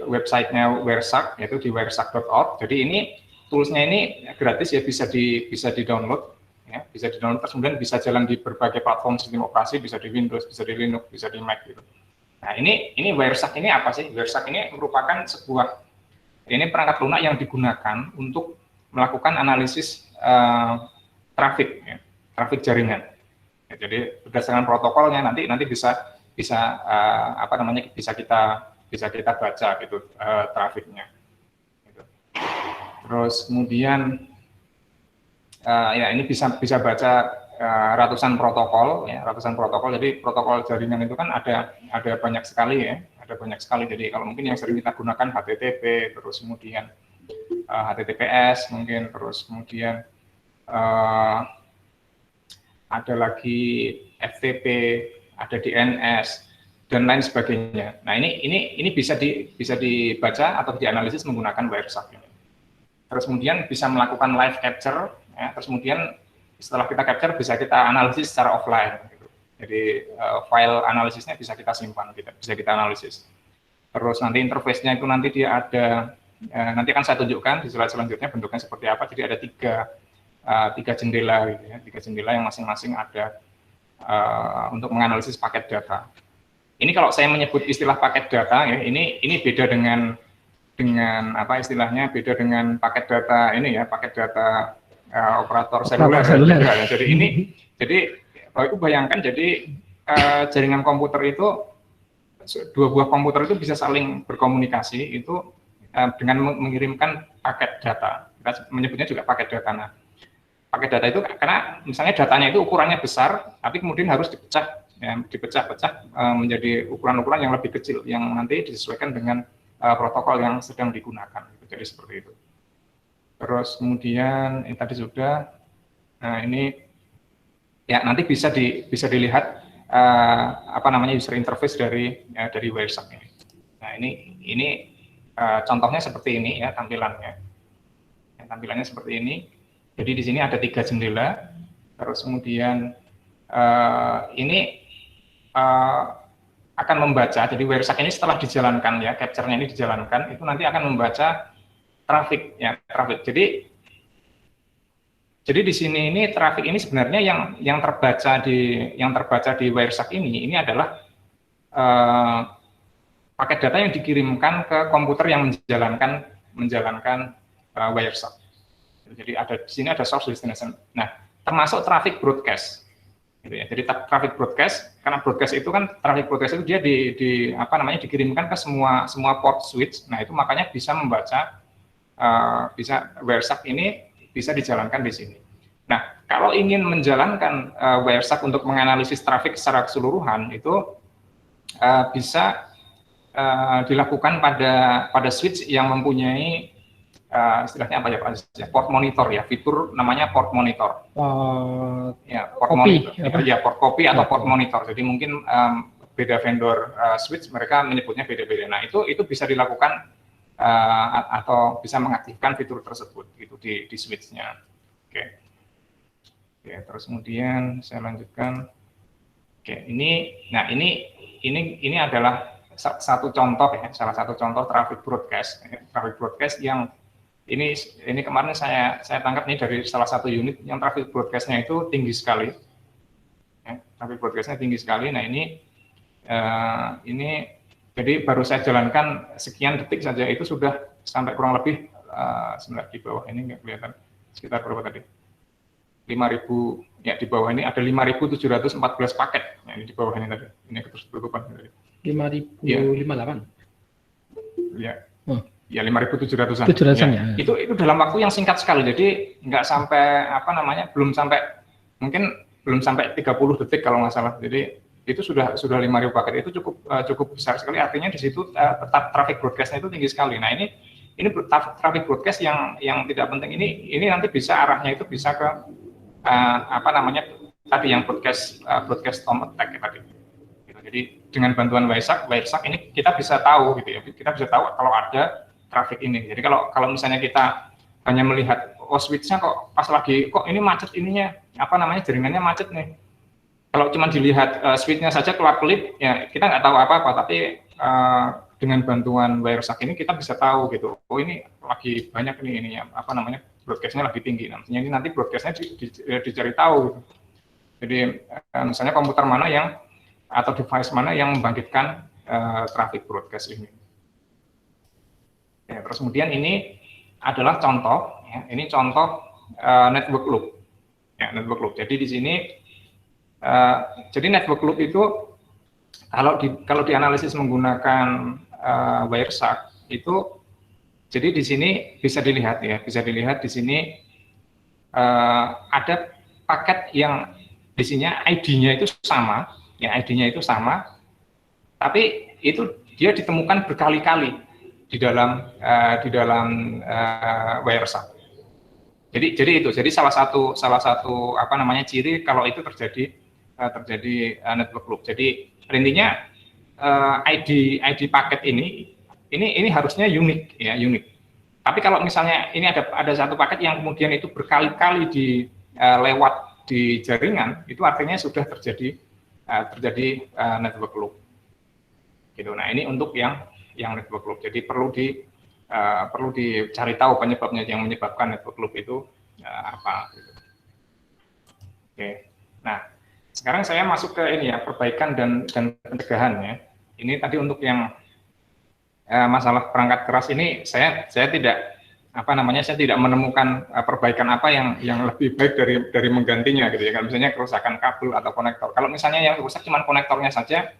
websitenya Wireshark, yaitu di wireshark.org. Jadi ini toolsnya ini gratis ya, bisa di download, ya, bisa di download, terus kemudian bisa jalan di berbagai platform sistem operasi, bisa di Windows, bisa di Linux, bisa di Mac gitu. Nah, ini Wireshark ini apa sih? Wireshark ini merupakan perangkat lunak yang digunakan untuk melakukan analisis trafik jaringan. Ya, jadi berdasarkan protokolnya nanti bisa kita baca gitu trafiknya. Gitu. Terus kemudian ya ini bisa baca ratusan protokol. Jadi protokol jaringan itu kan ada banyak sekali ya, Jadi kalau mungkin yang sering kita gunakan HTTP, terus kemudian HTTPS mungkin, terus kemudian ada lagi FTP, ada DNS dan lain sebagainya. Nah, ini bisa dibaca atau dianalisis menggunakan Wireshark ini. Terus kemudian bisa melakukan live capture, ya. Terus kemudian setelah kita capture bisa kita analisis secara offline. Gitu. Jadi file analisisnya bisa kita simpan, bisa kita analisis. Terus nanti interface-nya itu nanti dia ada, nanti akan saya tunjukkan di slide selanjutnya bentuknya seperti apa. Jadi ada tiga jendela, gitu ya, 3 jendela yang masing-masing ada untuk menganalisis paket data. Ini kalau saya menyebut istilah paket data, ya, ini beda dengan apa istilahnya, beda dengan paket data ini ya, paket data operator seluler. Ya. Jadi Bapak Ibu bayangkan, jadi jaringan komputer itu, dua buah komputer itu bisa saling berkomunikasi itu dengan mengirimkan paket data. Kita menyebutnya juga paket data. Nah, paket data itu karena misalnya datanya itu ukurannya besar, tapi kemudian harus dipecah-pecah menjadi ukuran-ukuran yang lebih kecil, yang nanti disesuaikan dengan protokol yang sedang digunakan. Jadi seperti itu. Terus kemudian ini tadi sudah, nah ini ya nanti bisa dilihat user interface dari Wireshark ini. Nah ini contohnya seperti ini ya tampilannya. Tampilannya seperti ini. Jadi di sini ada 3 jendela. Terus kemudian ini akan membaca. Jadi Wireshark ini setelah dijalankan ya, capture-nya ini dijalankan, itu nanti akan membaca trafik ya, trafik. Jadi di sini ini trafik ini sebenarnya yang terbaca di Wireshark ini adalah paket data yang dikirimkan ke komputer yang menjalankan Wireshark. Jadi di sini ada source destination. Nah, termasuk traffic broadcast. Gitu ya. Jadi traffic broadcast, karena broadcast itu kan traffic broadcast itu dia dikirimkan ke semua port switch. Nah, itu makanya bisa membaca bisa Wireshark ini bisa dijalankan di sini. Nah, kalau ingin menjalankan Wireshark untuk menganalisis traffic secara keseluruhan itu bisa dilakukan pada switch yang mempunyai istilahnya apa ya Pak Aziz? Port monitor ya, fitur namanya port monitor. Ya, port monitor. Ya, port copy atau port monitor. Jadi mungkin beda vendor switch mereka menyebutnya beda-beda. Nah, itu bisa dilakukan atau bisa mengaktifkan fitur tersebut gitu di switch-nya. Oke. Oke, terus kemudian saya lanjutkan. Oke, ini adalah satu contoh ya, salah satu contoh traffic broadcast yang ini kemarin saya tangkap nih dari salah satu unit yang traffic broadcast-nya itu tinggi sekali. Ya, traffic broadcast-nya tinggi sekali. Nah, ini jadi baru saya jalankan sekian detik saja itu sudah sampai kurang lebih sebentar di bawah ini nggak kelihatan sekitar berapa tadi? 5.000 ya, di bawah ini ada 5.714 paket. Ya, ini di bawah ini tadi. Ini ketertutupan tadi. 5.058. Ya. Ya 5.700-an. Ya. Itu dalam waktu yang singkat sekali. Jadi nggak sampai belum sampai 30 detik kalau nggak salah. Jadi itu sudah 5.000 paket. Itu cukup besar sekali. Artinya di situ traffic broadcast-nya itu tinggi sekali. Nah, ini traffic broadcast yang tidak penting ini nanti bisa arahnya itu bisa ke tadi yang broadcast storm attack tadi. Gitu. Jadi dengan bantuan Wireshark ini kita bisa tahu gitu ya. Kita bisa tahu kalau ada traffic ini. Jadi kalau misalnya kita hanya melihat switch-nya kok pas lagi kok ini macet ininya, jaringannya macet nih. Kalau cuma dilihat switch-nya saja keluar kelip, ya kita nggak tahu apa-apa. Tapi dengan bantuan Wireshark ini kita bisa tahu gitu. Oh, ini lagi banyak nih ininya broadcast-nya lagi tinggi. Namanya ini nanti broadcast-nya dicari tahu gitu. Jadi misalnya komputer mana atau device mana yang membangkitkan traffic broadcast ini. Ya, terus kemudian ini adalah contoh, ya, ini contoh network loop. Ya, network loop. Jadi di sini, jadi network loop itu kalau dianalisis menggunakan Wireshark itu, jadi di sini bisa dilihat di sini ada paket yang di sini ID-nya itu sama, tapi itu dia ditemukan berkali-kali di dalam Wireshark. Jadi salah satu ciri kalau itu terjadi network loop. Jadi intinya ID paket ini harusnya unik ya, unik. Tapi kalau misalnya ini ada satu paket yang kemudian itu berkali-kali lewat di jaringan, itu artinya sudah terjadi network loop. Gitu. Nah, ini untuk yang network loop. Jadi perlu dicari tahu penyebabnya, yang menyebabkan network loop itu apa. Gitu. Oke. Nah, sekarang saya masuk ke ini ya, perbaikan dan pencegahan ya. Ini tadi untuk yang masalah perangkat keras ini saya tidak saya tidak menemukan perbaikan apa yang lebih baik dari menggantinya gitu ya. Kalau misalnya kerusakan kabel atau konektor. Kalau misalnya yang rusak cuma konektornya saja,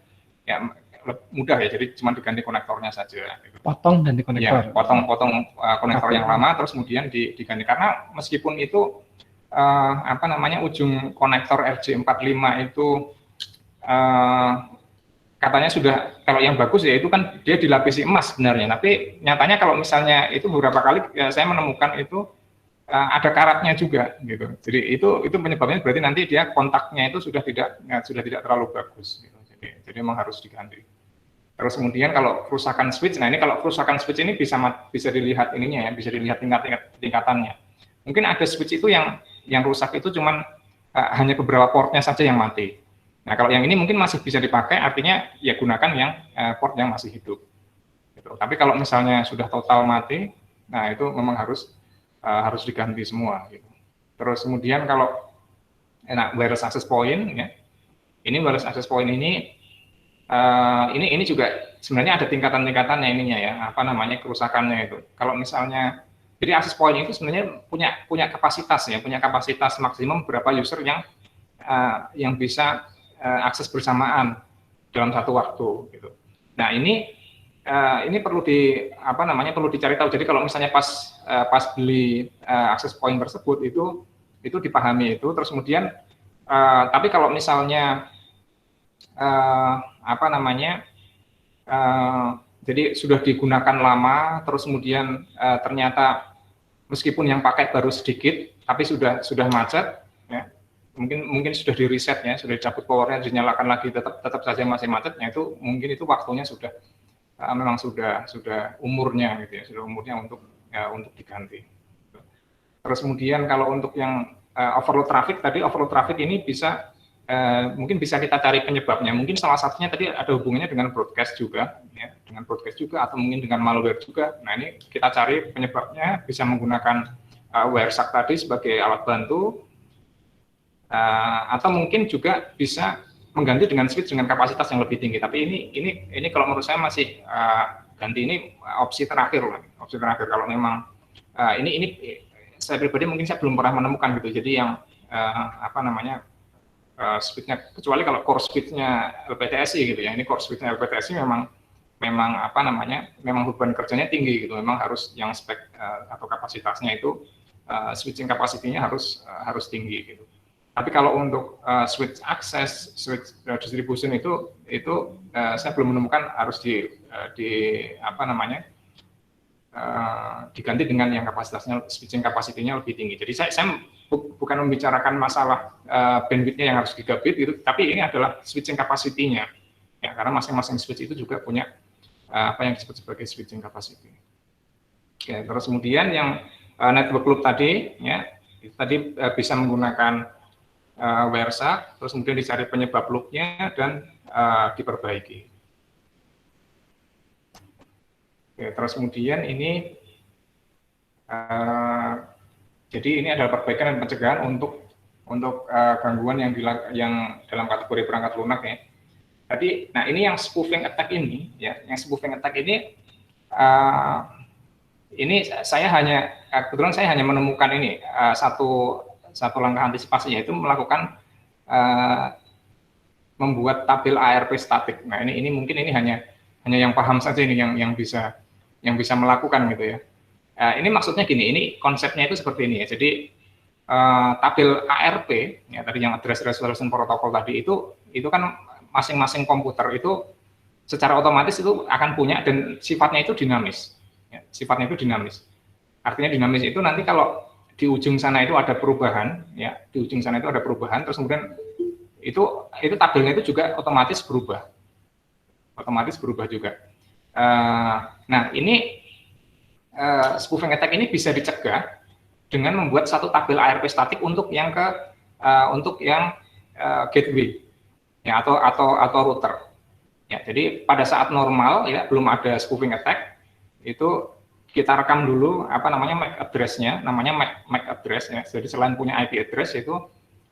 ya mudah ya, jadi cuma diganti konektornya saja. Gitu. Potong ganti konektor. Ya, potong konektor yang lama, terus kemudian diganti. Karena meskipun itu ujung konektor RJ45 itu katanya sudah, kalau yang bagus ya itu kan dia dilapisi emas sebenarnya. Tapi nyatanya kalau misalnya itu beberapa kali saya menemukan itu ada karatnya juga gitu. Jadi itu penyebabnya berarti nanti dia kontaknya itu sudah tidak terlalu bagus. Gitu. Jadi memang harus diganti. Terus kemudian kalau kerusakan switch, nah ini kalau kerusakan switch ini bisa dilihat ininya ya, bisa dilihat tingkatannya. Mungkin ada switch itu yang rusak itu cuman hanya beberapa portnya saja yang mati. Nah kalau yang ini mungkin masih bisa dipakai, artinya ya gunakan yang port yang masih hidup. Gitu. Tapi kalau misalnya sudah total mati, nah itu memang harus diganti semua. Gitu. Terus kemudian kalau wireless access point ya. Ini wireless access point ini juga sebenarnya ada tingkatan-tingkatannya ininya ya, kerusakannya itu. Kalau misalnya Jadi access point itu sebenarnya punya kapasitas ya, punya kapasitas maksimum berapa user yang bisa akses bersamaan dalam satu waktu gitu. Nah, ini perlu perlu dicari tahu. Jadi kalau misalnya pas beli access point tersebut itu dipahami itu, terus kemudian tapi kalau misalnya jadi sudah digunakan lama, terus kemudian ternyata meskipun yang pakai baru sedikit, tapi sudah macet, ya, mungkin sudah di reset ya, sudah dicabut powernya, dinyalakan lagi, tetap saja masih macet, ya itu mungkin itu waktunya memang sudah umurnya gitu ya, sudah umurnya untuk diganti. Terus kemudian kalau untuk yang overload traffic ini mungkin bisa kita cari penyebabnya. Mungkin salah satunya tadi ada hubungannya dengan broadcast juga, ya, atau mungkin dengan malware juga. Nah, ini kita cari penyebabnya, bisa menggunakan Wireshark tadi sebagai alat bantu, atau mungkin juga bisa mengganti dengan switch dengan kapasitas yang lebih tinggi. Tapi ini kalau menurut saya masih ganti ini opsi terakhir lah. Opsi terakhir kalau memang ini saya pribadi mungkin saya belum pernah menemukan gitu. Jadi yang switch-nya, kecuali kalau core switch-nya LPTSI gitu ya. Ini core switch-nya LPTSI memang beban kerjanya tinggi gitu. Memang harus yang spek atau kapasitasnya itu switching capacity-nya harus tinggi gitu. Tapi kalau untuk switch access, switch distribution itu saya belum menemukan harus diganti dengan yang kapasitasnya, switching capacity-nya lebih tinggi. Jadi saya bukan membicarakan masalah bandwidth-nya yang harus gigabit gitu, tapi ini adalah switching capacity-nya. Ya, karena masing-masing switch itu juga punya apa yang disebut sebagai switching capacity. Ya, terus kemudian yang network loop tadi, ya, itu tadi bisa menggunakan Wireshark, terus kemudian dicari penyebab loop-nya dan diperbaiki. Oke, terus kemudian ini jadi ini adalah perbaikan dan pencegahan untuk gangguan yang dalam kategori perangkat lunak ya. Tadi, nah ini yang spoofing attack ini, ya, kebetulan saya hanya menemukan ini satu langkah antisipasi, yaitu melakukan membuat tabel ARP statik. Nah ini mungkin ini hanya yang paham saja ini yang bisa melakukan gitu ya. Ini maksudnya gini, ini konsepnya itu seperti ini ya. Jadi tabel ARP ya, tadi yang address resolution protocol tadi itu kan masing-masing komputer itu secara otomatis itu akan punya, dan sifatnya itu dinamis. Ya, sifatnya itu dinamis. Artinya dinamis itu nanti kalau di ujung sana itu ada perubahan, ya, terus kemudian itu tabelnya itu juga otomatis berubah juga. Nah ini spoofing attack ini bisa dicegah dengan membuat satu tabel ARP statik untuk yang gateway, ya, atau router. Ya, jadi pada saat normal ya belum ada spoofing attack itu kita rekam dulu MAC address-nya, namanya MAC address ya. Jadi selain punya IP address itu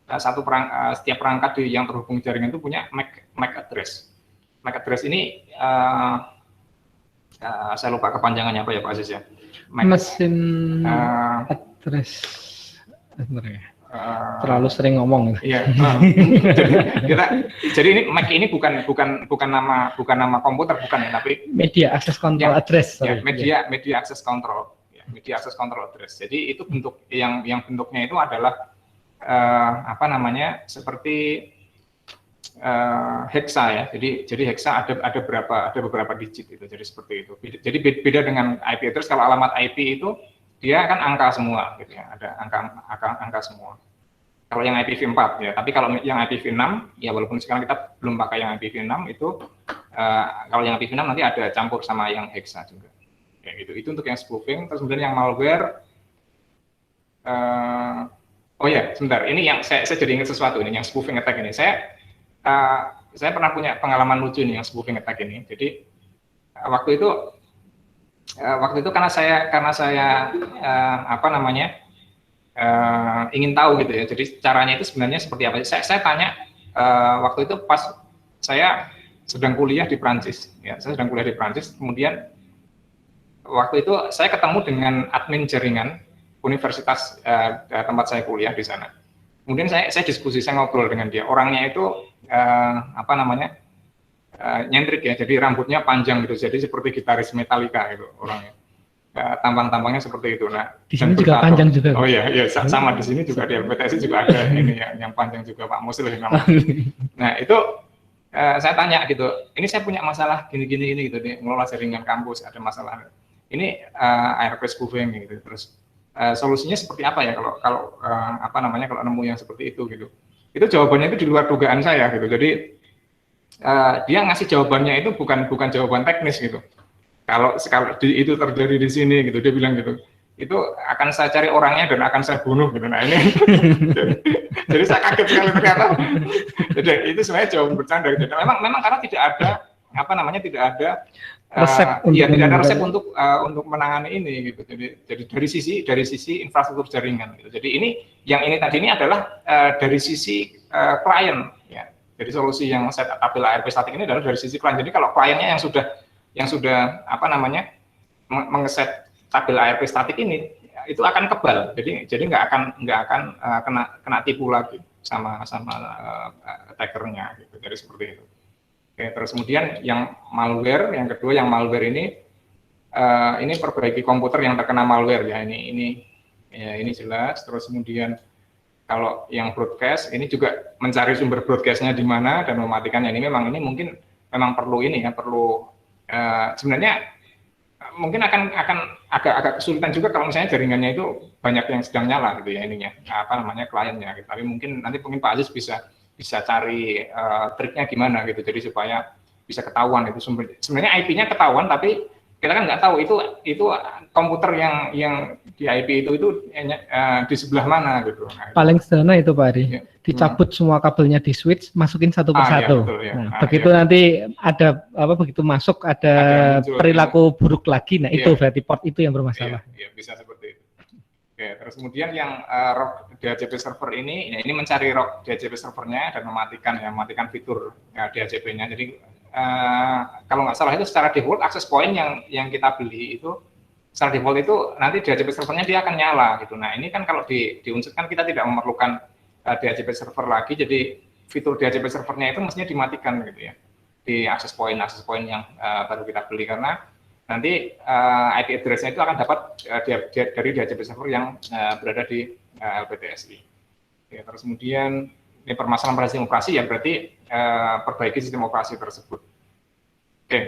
setiap perangkat yang terhubung jaringan itu punya MAC address. MAC address ini saya lupa kepanjangannya apa ya Pak Aziz ya. Mesin address. Terlalu sering ngomong. Iya. Jadi ini MAC ini bukan nama komputer, bukan ya, tapi media access control address. Ya, media access control. Ya, media access control address. Jadi itu bentuk yang bentuknya itu adalah seperti hexa ya. Jadi hexa ada beberapa digit itu. Jadi seperti itu. Jadi beda dengan IP address. Kalau alamat IP itu dia kan angka semua gitu ya. Ada angka semua. Kalau yang IPv4 ya, tapi kalau yang IPv6 ya, walaupun sekarang kita belum pakai yang IPv6 itu kalau yang IPv6 nanti ada campur sama yang hexa juga. Ya gitu. Itu untuk yang spoofing. Terus kemudian yang malware oh ya, sebentar. Ini yang saya jadi ingat sesuatu ini, yang spoofing attack ini. Saya pernah punya pengalaman lucu nih yang spoofing attack ini. Jadi waktu itu karena saya ingin tahu gitu ya. Jadi caranya itu sebenarnya seperti apa? Saya tanya waktu itu pas saya sedang kuliah di Prancis. Ya, saya sedang kuliah di Prancis. Kemudian waktu itu saya ketemu dengan admin jaringan universitas tempat saya kuliah di sana. Kemudian saya diskusi, saya ngobrol dengan dia. Orangnya itu nyentrik ya, jadi rambutnya panjang gitu, jadi seperti gitaris Metallica gitu orangnya. Tampang-tampangnya seperti itu. Nah, di sini juga panjang juga. Oh iya, sama di sini juga di LPTSI juga ada ini yang panjang juga, Pak Musil namanya. Nah itu saya tanya gitu, ini saya punya masalah gini gitu, ngelola jaringan kampus ada masalah. Ini ARP spoofing gitu. Terus solusinya seperti apa ya kalau kalau nemu yang seperti itu gitu. Itu jawabannya itu di luar dugaan saya gitu. Jadi dia ngasih jawabannya itu bukan jawaban teknis gitu. Kalau itu terjadi di sini gitu, dia bilang gitu, itu akan saya cari orangnya dan akan saya bunuh gitu. Nah ini, jadi saya kaget sekali ternyata. Jadi itu sebenarnya jawaban bercanda gitu. Memang karena tidak ada tidak ada resep untuk menangani ini gitu. Jadi dari sisi infrastruktur jaringan gitu. Jadi yang ini tadi ini adalah dari sisi klien ya. Jadi solusi yang saya tabel ARP statik ini adalah dari sisi klien. Jadi kalau kliennya yang sudah mengeset tabel ARP statik ini itu akan kebal. Jadi nggak akan kena tipu lagi sama attackernya gitu. Jadi seperti itu. Oke, terus kemudian yang kedua yang malware ini perbaiki komputer yang terkena malware ya. Ini jelas. Terus kemudian kalau yang broadcast ini juga mencari sumber broadcastnya di mana dan mematikannya. Ini mungkin perlu sebenarnya mungkin akan agak kesulitan juga kalau misalnya jaringannya itu banyak yang sedang nyala gitu ya kliennya gitu. Tapi mungkin nanti Pak Aziz bisa cari triknya gimana gitu, jadi supaya bisa ketahuan itu sebenarnya IP-nya ketahuan, tapi kita kan nggak tahu itu komputer yang di IP itu di sebelah mana gitu. Paling sederhana itu Pak Ari, dicabut semua kabelnya di switch, masukin satu persatu. Ya, betul, ya. Begitu nanti ada begitu masuk ada perilaku buruk lagi, nah itu berarti port itu yang bermasalah. Iya, bisa seperti itu. Oke, terus kemudian yang ROC DHCP server ini mencari ROC DHCP servernya dan mematikan fitur DHCP-nya. Jadi kalau nggak salah itu secara default access point yang kita beli itu secara default itu nanti DHCP servernya dia akan nyala gitu. Nah ini kan kalau di Unsud kan kita tidak memerlukan DHCP server lagi, jadi fitur DHCP servernya itu mestinya dimatikan gitu ya di access point yang baru kita beli, karena nanti IP address-nya itu akan dapat dari DHCP server yang berada di LPTSI. Ya, terus kemudian ini permasalahan pada sistem operasi ya berarti perbaiki sistem operasi tersebut. Oke,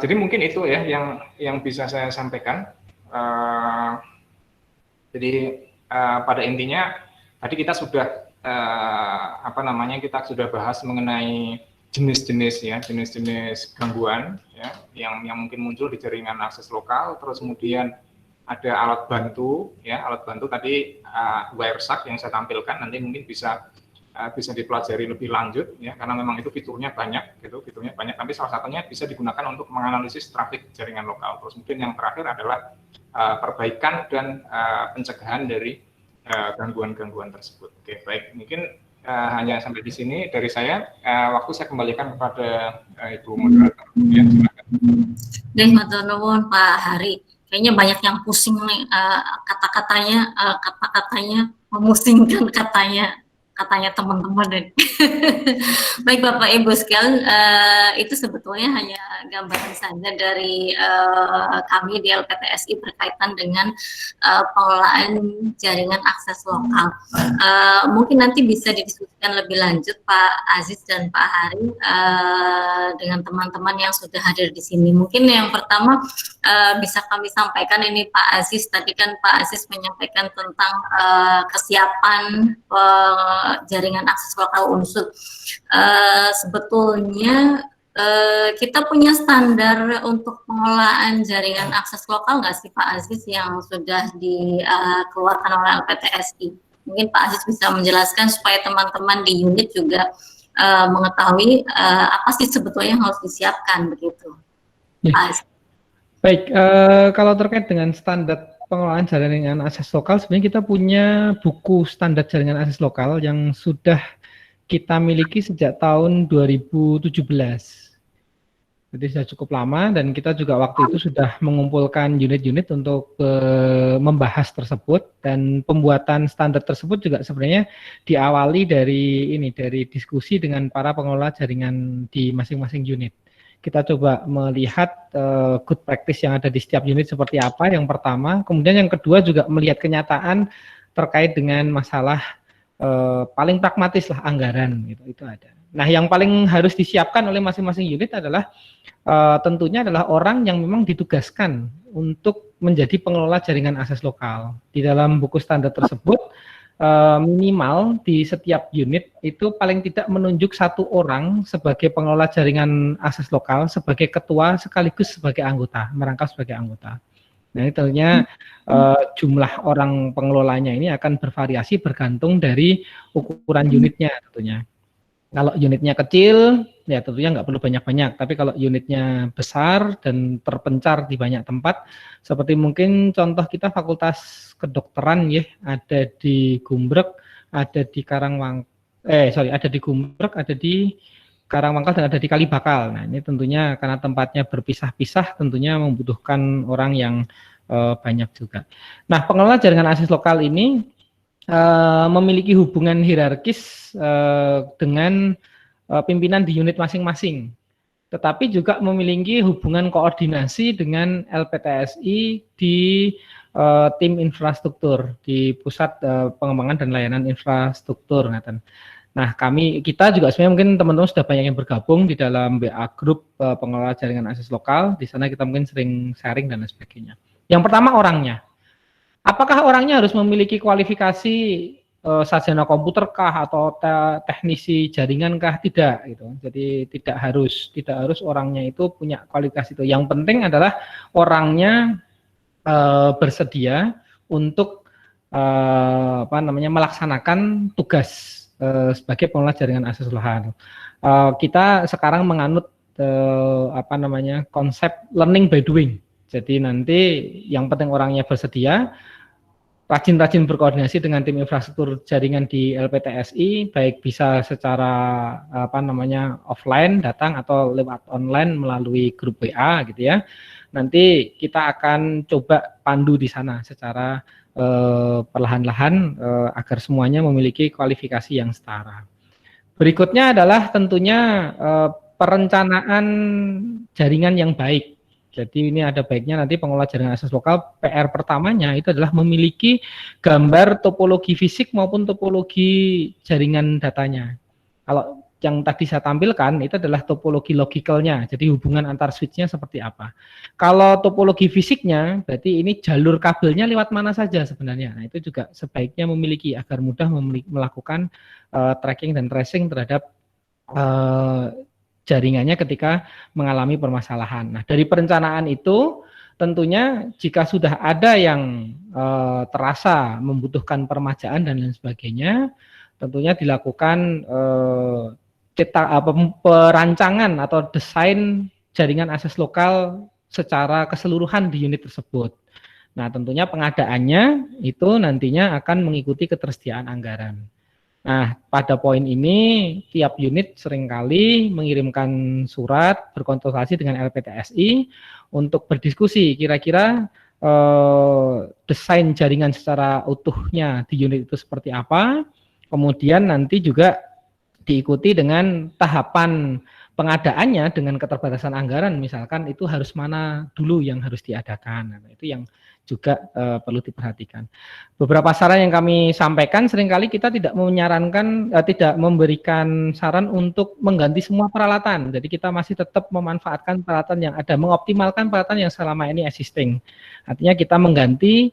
jadi mungkin itu ya yang bisa saya sampaikan. Jadi pada intinya tadi kita sudah kita sudah bahas mengenai jenis-jenis gangguan ya yang mungkin muncul di jaringan akses lokal. Terus kemudian ada alat bantu tadi Wireshark yang saya tampilkan, nanti mungkin bisa dipelajari lebih lanjut ya, karena memang itu fiturnya banyak, tapi salah satunya bisa digunakan untuk menganalisis trafik jaringan lokal. Terus mungkin yang terakhir adalah perbaikan dan pencegahan dari gangguan-gangguan tersebut. Oke, baik, mungkin hanya sampai di sini dari saya. Waktu saya kembalikan kepada Ibu moderator. Ya, silakan. Matur nuwun Pak Hari. Kayaknya banyak yang pusing nih kata-katanya memusingkan katanya teman-teman. Baik Bapak Ibu sekalian, itu sebetulnya hanya gambaran saja dari kami di LPTSI berkaitan dengan pengelolaan jaringan akses lokal. Mungkin nanti bisa didiskusikan lebih lanjut Pak Aziz dan Pak Hari dengan teman-teman yang sudah hadir di sini. Mungkin yang pertama bisa kami sampaikan ini Pak Aziz, tadi kan Pak Aziz menyampaikan tentang kesiapan jaringan akses lokal Unsud. Sebetulnya kita punya standar untuk pengelolaan jaringan akses lokal nggak sih Pak Aziz yang sudah dikeluarkan oleh LPTSI? Mungkin Pak Aziz bisa menjelaskan supaya teman-teman di unit juga mengetahui apa sih sebetulnya yang harus disiapkan begitu. Pak Aziz. Baik, kalau terkait dengan standar pengelolaan jaringan akses lokal, sebenarnya kita punya buku standar jaringan akses lokal yang sudah kita miliki sejak tahun 2017. Jadi sudah cukup lama dan kita juga waktu itu sudah mengumpulkan unit-unit untuk membahas tersebut, dan pembuatan standar tersebut juga sebenarnya diawali dari diskusi dengan para pengelola jaringan di masing-masing unit. Kita coba melihat good practice yang ada di setiap unit seperti apa yang pertama, kemudian yang kedua juga melihat kenyataan terkait dengan masalah paling pragmatis lah, anggaran gitu, itu ada. Nah, yang paling harus disiapkan oleh masing-masing unit adalah tentunya adalah orang yang memang ditugaskan untuk menjadi pengelola jaringan akses lokal. Di dalam buku standar tersebut minimal di setiap unit itu paling tidak menunjuk satu orang sebagai pengelola jaringan akses lokal, sebagai ketua sekaligus sebagai anggota, merangkap sebagai anggota. Nah, ini tentunya jumlah orang pengelolanya ini akan bervariasi bergantung dari ukuran unitnya tentunya. Kalau unitnya kecil, ya tentunya nggak perlu banyak-banyak. Tapi kalau unitnya besar dan terpencar di banyak tempat, seperti mungkin contoh kita Fakultas Kedokteran ya, ada di Gumbrek, ada di ada di Gumbrek, ada di Karangwangkal, dan ada di Kalibakal. Nah, ini tentunya karena tempatnya berpisah-pisah, tentunya membutuhkan orang yang banyak juga. Nah, pengelola jaringan akses lokal ini memiliki hubungan hierarkis dengan pimpinan di unit masing-masing, tetapi juga memiliki hubungan koordinasi dengan LPTSI di tim infrastruktur di pusat pengembangan dan layanan infrastruktur. Nah, kita juga sebenarnya mungkin teman-teman sudah banyak yang bergabung di dalam BA Group pengelola jaringan akses lokal. Di sana kita mungkin sering sharing dan lain sebagainya. Yang pertama, orangnya. Apakah orangnya harus memiliki kualifikasi sarjana komputer kah atau teknisi jaringan kah? Tidak gitu. Jadi tidak harus orangnya itu punya kualifikasi itu. Yang penting adalah orangnya bersedia untuk melaksanakan tugas sebagai pengelola jaringan akses lokal. Kita sekarang menganut konsep learning by doing. Jadi nanti yang penting orangnya bersedia, rajin-rajin berkoordinasi dengan tim infrastruktur jaringan di LPTSI, baik bisa secara offline datang atau lewat online melalui grup WA gitu ya. Nanti kita akan coba pandu di sana secara perlahan-lahan agar semuanya memiliki kualifikasi yang setara. Berikutnya adalah tentunya perencanaan jaringan yang baik. Jadi ini ada baiknya nanti pengelola jaringan akses lokal, PR pertamanya itu adalah memiliki gambar topologi fisik maupun topologi jaringan datanya. Kalau yang tadi saya tampilkan itu adalah topologi logikalnya, jadi hubungan antar switch-nya seperti apa. Kalau topologi fisiknya, berarti ini jalur kabelnya lewat mana saja sebenarnya. Nah, itu juga sebaiknya memiliki agar mudah melakukan tracking dan tracing terhadap jaringannya ketika mengalami permasalahan. Nah, dari perencanaan itu tentunya jika sudah ada yang terasa membutuhkan permajaan dan lain sebagainya, tentunya dilakukan perancangan atau desain jaringan akses lokal secara keseluruhan di unit tersebut. Nah, tentunya pengadaannya itu nantinya akan mengikuti ketersediaan anggaran. Nah, pada poin ini tiap unit seringkali mengirimkan surat berkonsultasi dengan LPTSI untuk berdiskusi kira-kira desain jaringan secara utuhnya di unit itu seperti apa. Kemudian nanti juga diikuti dengan tahapan pengadaannya dengan keterbatasan anggaran, misalkan itu harus mana dulu yang harus diadakan. Nah, itu yang juga perlu diperhatikan. Beberapa saran yang kami sampaikan, seringkali kita tidak menyarankan, tidak memberikan saran untuk mengganti semua peralatan. Jadi kita masih tetap memanfaatkan peralatan yang ada, mengoptimalkan peralatan yang selama ini existing. Artinya kita mengganti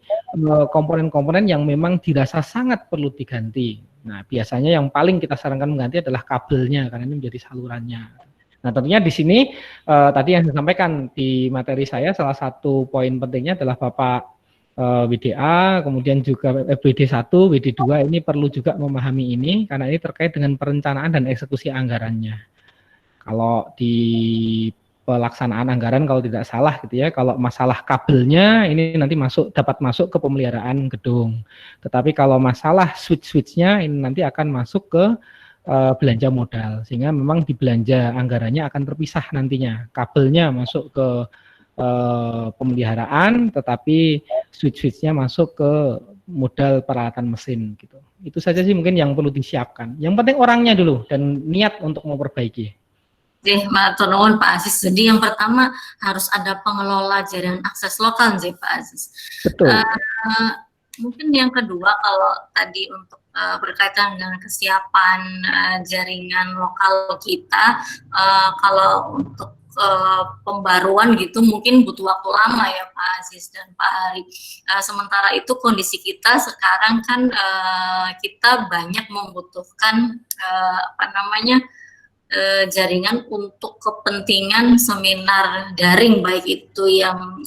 komponen-komponen yang memang dirasa sangat perlu diganti. Nah, biasanya yang paling kita sarankan mengganti adalah kabelnya, karena ini menjadi salurannya. Nah, tentunya di sini tadi yang saya sampaikan di materi saya, salah satu poin pentingnya adalah Bapak WDA, kemudian juga WD1, WD2 ini perlu juga memahami ini, karena ini terkait dengan perencanaan dan eksekusi anggarannya. Kalau di pelaksanaan anggaran kalau tidak salah gitu ya, kalau masalah kabelnya ini nanti dapat masuk ke pemeliharaan gedung. Tetapi kalau masalah switch-switchnya ini nanti akan masuk ke belanja modal, sehingga memang di belanja anggarannya akan terpisah nantinya. Kabelnya masuk ke pemeliharaan, tetapi switch-switchnya masuk ke modal peralatan mesin gitu. Itu saja sih mungkin yang perlu disiapkan. Yang penting orangnya dulu dan niat untuk memperbaiki. Matur nuwun Pak Aziz. Jadi yang pertama harus ada pengelola jaringan akses lokal sih Pak Aziz. Betul. Mungkin yang kedua kalau tadi untuk berkaitan dengan kesiapan jaringan lokal kita, kalau untuk pembaruan gitu mungkin butuh waktu lama ya Pak Aziz dan Pak Hari. Sementara itu kondisi kita sekarang kan kita banyak membutuhkan jaringan untuk kepentingan seminar daring, baik itu yang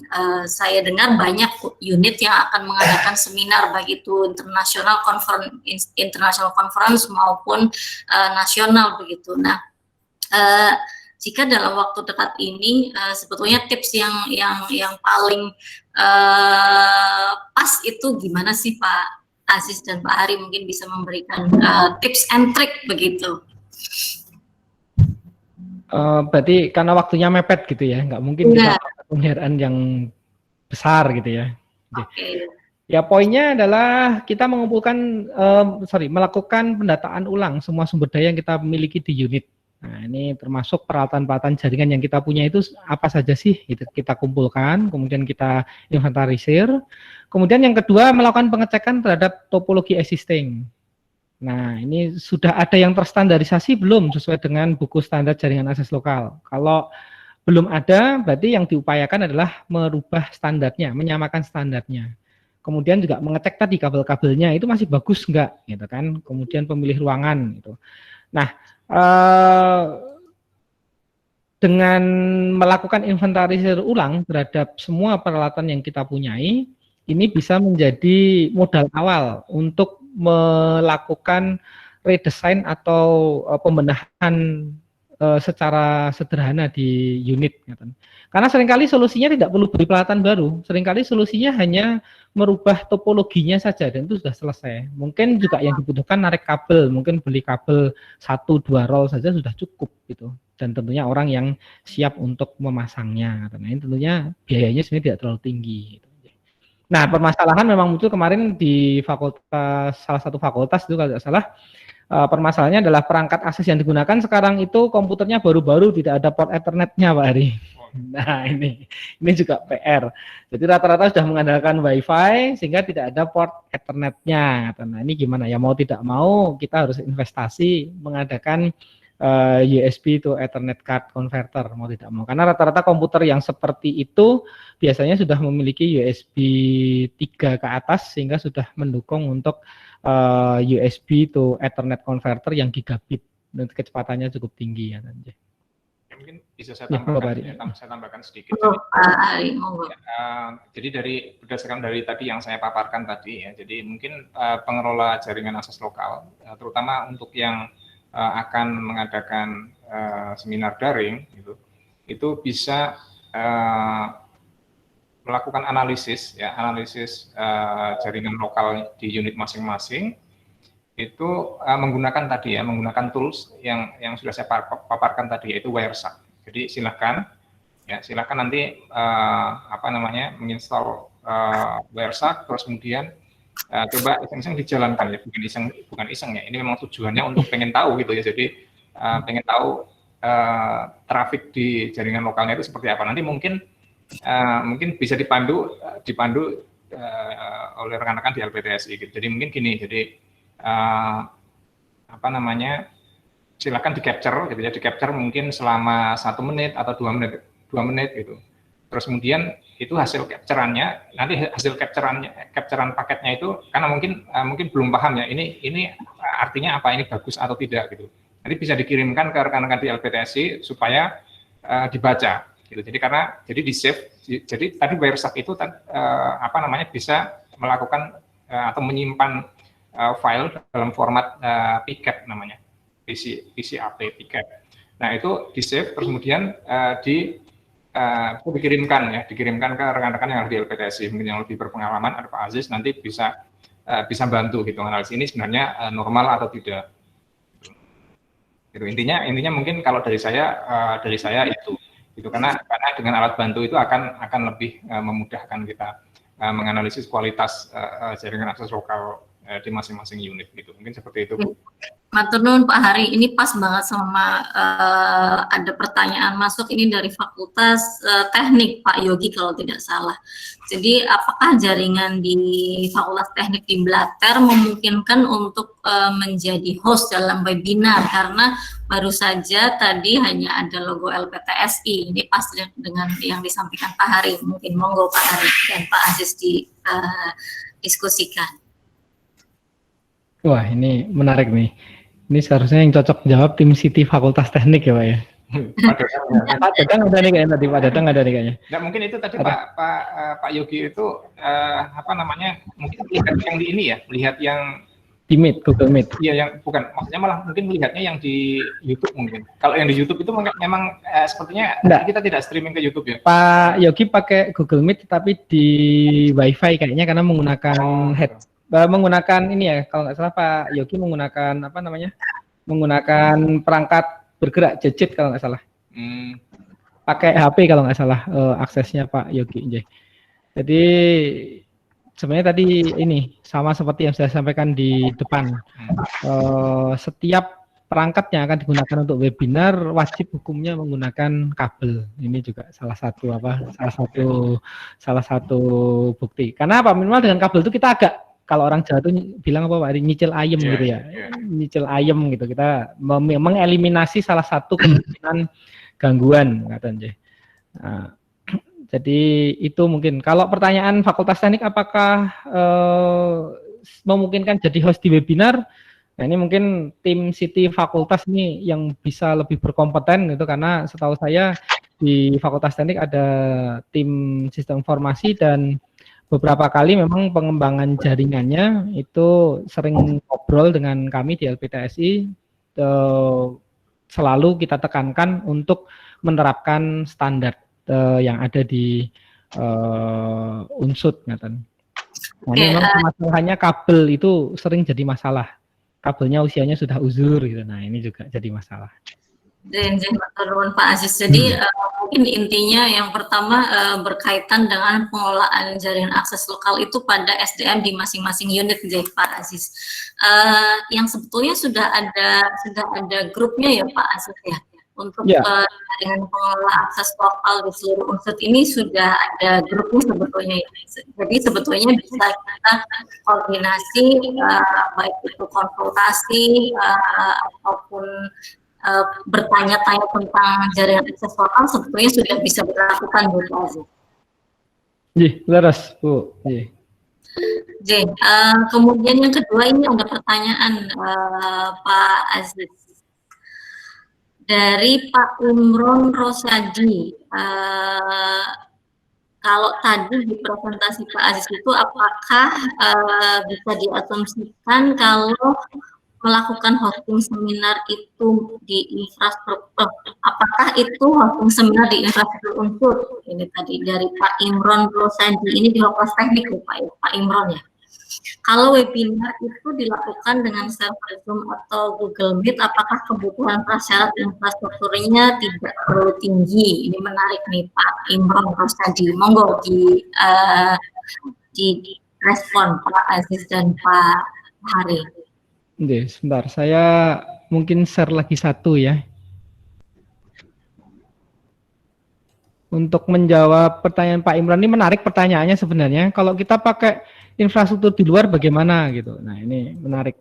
saya dengar banyak unit yang akan mengadakan seminar baik itu international conference maupun nasional begitu. Nah, jika dalam waktu dekat ini sebetulnya tips yang paling pas itu gimana sih Pak Aziz dan Pak Hari, mungkin bisa memberikan tips and trick begitu. Berarti karena waktunya mepet gitu ya, nggak mungkin kita pemeliharaan yang besar gitu ya. Okay. Ya poinnya adalah kita mengumpulkan, melakukan pendataan ulang semua sumber daya yang kita miliki di unit. Nah ini termasuk peralatan-peralatan jaringan yang kita punya itu apa saja sih, itu kita kumpulkan, kemudian kita inventarisir. Kemudian yang kedua melakukan pengecekan terhadap topologi existing. Nah, ini sudah ada yang terstandarisasi belum sesuai dengan buku standar jaringan akses lokal. Kalau belum ada, berarti yang diupayakan adalah merubah standarnya, menyamakan standarnya. Kemudian juga mengecek tadi kabel-kabelnya itu masih bagus enggak, gitu kan. Kemudian pemilih ruangan gitu. Nah, dengan melakukan inventarisir ulang terhadap semua peralatan yang kita punyai, ini bisa menjadi modal awal untuk melakukan redesign atau pembenahan secara sederhana di unit. Karena seringkali solusinya tidak perlu beli peralatan baru, seringkali solusinya hanya merubah topologinya saja dan itu sudah selesai. Mungkin juga yang dibutuhkan narik kabel, mungkin beli kabel 1-2 roll saja sudah cukup gitu. Dan tentunya orang yang siap untuk memasangnya. Nah ini tentunya biayanya sebenarnya tidak terlalu tinggi. Nah, permasalahan memang muncul kemarin di fakultas, salah satu fakultas itu kalau tidak salah, permasalahannya adalah perangkat akses yang digunakan sekarang itu komputernya baru-baru tidak ada port Ethernet-nya Pak Hari. Nah, ini juga PR. Jadi rata-rata sudah mengandalkan WiFi sehingga tidak ada port Ethernet-nya. Nah, ini gimana ya, mau tidak mau kita harus investasi mengadakan USB to Ethernet card converter, mau tidak mau, karena rata-rata komputer yang seperti itu biasanya sudah memiliki USB 3 ke atas sehingga sudah mendukung untuk USB to Ethernet converter yang gigabit dan kecepatannya cukup tinggi ya. Mungkin bisa saya tambahkan sedikit. Jadi berdasarkan dari tadi yang saya paparkan tadi ya, jadi mungkin pengelola jaringan akses lokal, terutama untuk yang akan mengadakan seminar daring, itu bisa melakukan analisis jaringan lokal di unit masing-masing, itu menggunakan tools yang sudah saya paparkan tadi, yaitu Wireshark. Jadi silakan nanti menginstall Wireshark, terus kemudian coba iseng-iseng dijalankan ya, bukan iseng ya. Ini memang tujuannya untuk pengen tahu gitu ya. Jadi pengen tahu trafik di jaringan lokalnya itu seperti apa. Nanti mungkin bisa dipandu oleh rekan-rekan di LPTSI gitu. Jadi mungkin gini, jadi silakan di capture gitu ya, di capture mungkin selama 1 menit atau 2 menit gitu. Terus kemudian itu hasil capturannya, nanti hasil capturan paketnya itu, karena mungkin belum paham ya, ini artinya apa, ini bagus atau tidak gitu. Nanti bisa dikirimkan ke rekan-rekan di LPTSI supaya dibaca gitu. Jadi di save. Jadi tadi Wireshark itu bisa melakukan atau menyimpan file dalam format PCAP namanya, PCAP PCAP. Nah itu di save, terus kemudian dikirimkan ke rekan-rekan yang di LPTSI, mungkin yang lebih berpengalaman, ada Pak Aziz, nanti bisa bantu gitu analisis ini sebenarnya normal atau tidak. Gitu. Intinya mungkin kalau dari saya itu karena dengan alat bantu itu akan lebih memudahkan kita menganalisis kualitas jaringan akses lokal di masing-masing unit gitu. Mungkin seperti itu, Bu. Matur nuwun Pak Hari, ini pas banget sama ada pertanyaan masuk ini dari Fakultas Teknik Pak Yogi kalau tidak salah. Jadi apakah jaringan di Fakultas Teknik di Blatter memungkinkan untuk menjadi host dalam webinar, karena baru saja tadi hanya ada logo LPTSI. Ini pas dengan yang disampaikan Pak Hari. Mungkin monggo Pak Hari dan Pak Aziz diskusikan. Wah, ini menarik nih. Ini seharusnya yang cocok jawab tim Siti Fakultas Teknik ya Pak ya. Pak Dadang ada nih kayaknya tadi, Pak Dadang ada nih kayaknya. Nah, mungkin itu tadi Pak Yogi itu mungkin melihat yang di ini ya, melihat yang di Meet, Google Meet. Iya, yang bukan, maksudnya malah mungkin melihatnya yang di YouTube mungkin. Kalau yang di YouTube itu memang sepertinya kita tidak streaming ke YouTube ya. Pak Yogi pakai Google Meet tapi di WiFi kayaknya karena menggunakan menggunakan ini ya, kalau nggak salah Pak Yogi menggunakan menggunakan perangkat bergerak gadget kalau nggak salah. Pakai HP kalau nggak salah aksesnya Pak Yogi. Jadi sebenarnya tadi ini sama seperti yang saya sampaikan di depan. Setiap perangkat yang akan digunakan untuk webinar wajib hukumnya menggunakan kabel. Ini juga salah satu bukti. Karena apa? Minimal dengan kabel itu kita agak, kalau orang Jawa itu bilang apa Pak, nyicil ayam gitu ya. Nyicil ayam gitu. Kita mengeliminasi salah satu kemungkinan gangguan katanya. Nah, jadi itu mungkin. Kalau pertanyaan Fakultas Teknik apakah memungkinkan jadi host di webinar? Nah, ini mungkin tim Siti Fakultas ini yang bisa lebih berkompeten gitu, karena setahu saya di Fakultas Teknik ada tim sistem informasi dan beberapa kali memang pengembangan jaringannya itu sering ngobrol dengan kami di LPTSI, selalu kita tekankan untuk menerapkan standar yang ada di Unsud. Nah, memang masalahnya kabel itu sering jadi masalah. Kabelnya usianya sudah uzur gitu. Nah, ini juga jadi masalah. Pak Aziz. Jadi mungkin intinya yang pertama berkaitan dengan pengelolaan jaringan akses lokal itu pada SDM di masing-masing unit, Pak Aziz. Yang sebetulnya sudah ada grupnya ya Pak Aziz ya. Untuk jaringan pengelola akses lokal di seluruh Unsud ini sudah ada grupnya sebetulnya. Jadi sebetulnya bisa kita koordinasi baik itu konsultasi ataupun bertanya-tanya tentang jaringan akses lokal sebetulnya sudah bisa dilakukan, Bu Aziz. Laras, Bu. Kemudian yang kedua ini ada pertanyaan Pak Aziz dari Pak Imron Rosadi. Kalau tadi di presentasi Pak Aziz itu apakah bisa diasumsikan kalau melakukan hosting seminar itu di infrastruktur, apakah itu hosting seminar di infrastruktur Unsud? Ini tadi dari Pak Imron Rosadi, ini di Fakultas Teknik ya Pak Imron ya. Kalau webinar itu dilakukan dengan server Zoom atau Google Meet, apakah kebutuhan prasyarat infrastrukturnya tidak perlu tinggi? Ini menarik nih Pak Imron Rosadi. Monggo di respon Pak Aziz dan Pak Hari. Sebentar, saya mungkin share lagi satu ya. Untuk menjawab pertanyaan Pak Imran, ini menarik pertanyaannya sebenarnya. Kalau kita pakai infrastruktur di luar bagaimana gitu. Nah, ini menarik.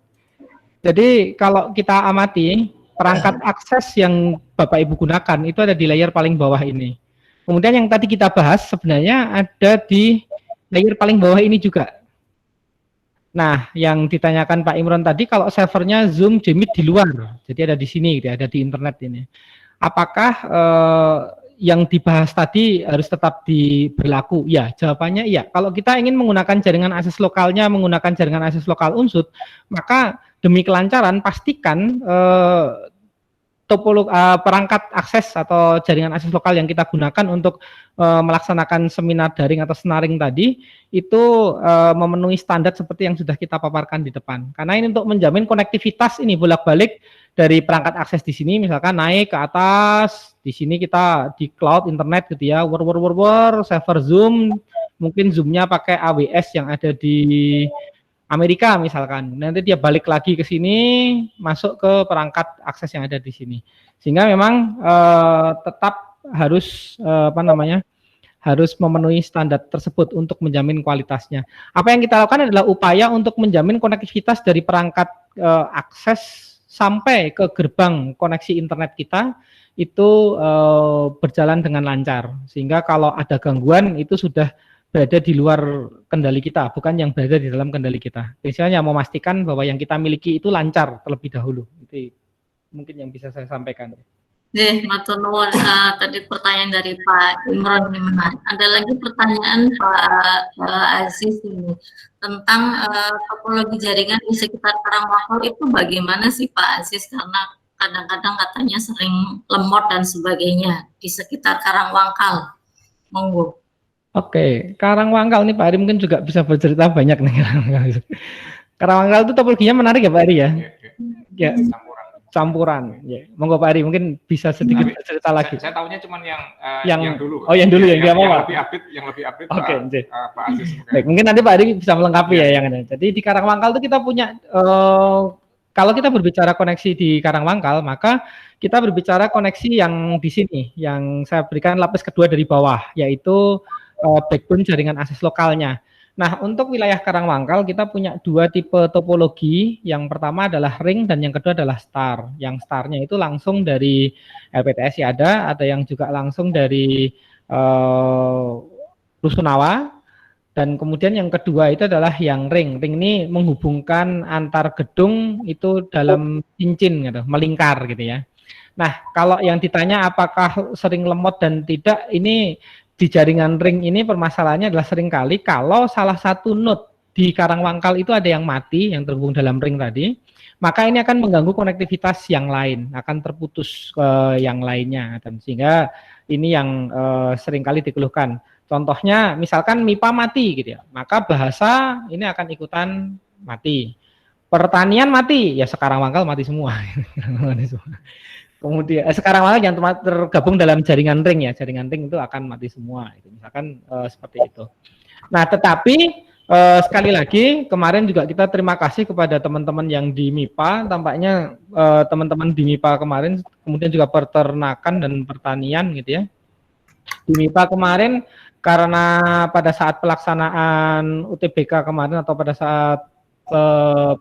Jadi kalau kita amati perangkat akses yang Bapak Ibu gunakan itu ada di layer paling bawah ini. Kemudian yang tadi kita bahas sebenarnya ada di layer paling bawah ini juga. Nah, yang ditanyakan Pak Imron tadi, kalau servernya Zoom, Jmeet di luar, jadi ada di sini, ada di internet ini. Apakah yang dibahas tadi harus tetap berlaku? Ya, jawabannya iya. Kalau kita ingin menggunakan jaringan akses lokalnya, menggunakan jaringan akses lokal Unsud, maka demi kelancaran pastikan perangkat akses atau jaringan akses lokal yang kita gunakan untuk melaksanakan seminar daring atau snaring tadi itu memenuhi standar seperti yang sudah kita paparkan di depan. Karena ini untuk menjamin konektivitas ini bolak-balik dari perangkat akses di sini, misalkan naik ke atas, di sini kita di cloud internet gitu ya, server Zoom, mungkin Zoom-nya pakai AWS yang ada di Amerika misalkan, nanti dia balik lagi ke sini, masuk ke perangkat akses yang ada di sini. Sehingga memang tetap harus harus memenuhi standar tersebut untuk menjamin kualitasnya. Apa yang kita lakukan adalah upaya untuk menjamin konektivitas dari perangkat akses sampai ke gerbang koneksi internet kita itu berjalan dengan lancar. Sehingga kalau ada gangguan itu sudah berada di luar kendali kita, bukan yang berada di dalam kendali kita. Misalnya memastikan bahwa yang kita miliki itu lancar terlebih dahulu. Itu mungkin yang bisa saya sampaikan. Matur nuwun. Tadi pertanyaan dari Pak Imron ini menarik. Ada lagi pertanyaan Pak Aziz ini tentang topologi jaringan di sekitar Karangwangkal itu bagaimana sih Pak Aziz? Karena kadang-kadang katanya sering lemot dan sebagainya di sekitar Karangwangkal. Monggo. Oke, Karangwangkal nih Pak Ari mungkin juga bisa bercerita banyak nih. Karangwangkal itu topologinya menarik ya Pak Ari ya? Ya, campuran. Ya. Monggo Pak Ari mungkin bisa sedikit cerita lagi. Saya tahunya cuma yang dulu. Oh, yang dulu ya, yang lebih update Oke, Pak Aziz. Baik, mungkin nanti Pak Ari bisa melengkapi ya yang ini. Jadi di Karangwangkal itu kita punya kalau kita berbicara koneksi di Karangwangkal, maka kita berbicara koneksi yang di sini, yang saya berikan lapis kedua dari bawah, yaitu backbone jaringan akses lokalnya. Nah, untuk wilayah Karangwangkal kita punya dua tipe topologi. Yang pertama adalah ring dan yang kedua adalah star. Yang starnya itu langsung dari LPTS ya ada yang juga langsung dari Rusunawa. Dan kemudian yang kedua itu adalah yang ring. Ring ini menghubungkan antar gedung itu dalam cincin gitu, melingkar gitu ya. Nah, kalau yang ditanya apakah sering lemot dan tidak, ini di jaringan ring ini permasalahannya adalah seringkali kalau salah satu node di Karangwangkal itu ada yang mati, yang terhubung dalam ring tadi, maka ini akan mengganggu konektivitas yang lain, akan terputus yang lainnya. Dan sehingga ini yang seringkali dikeluhkan. Contohnya misalkan MIPA mati gitu ya, maka bahasa ini akan ikutan mati. Pertanian mati, ya Karangwangkal mati semua. Kemudian sekarang malah yang tergabung dalam jaringan ring ya, jaringan ring itu akan mati semua. Misalkan seperti itu. Nah, tetapi sekali lagi kemarin juga kita terima kasih kepada teman-teman yang di MIPA. Tampaknya teman-teman di MIPA kemarin, kemudian juga peternakan dan pertanian gitu ya. Di MIPA kemarin karena pada saat pelaksanaan UTBK kemarin atau pada saat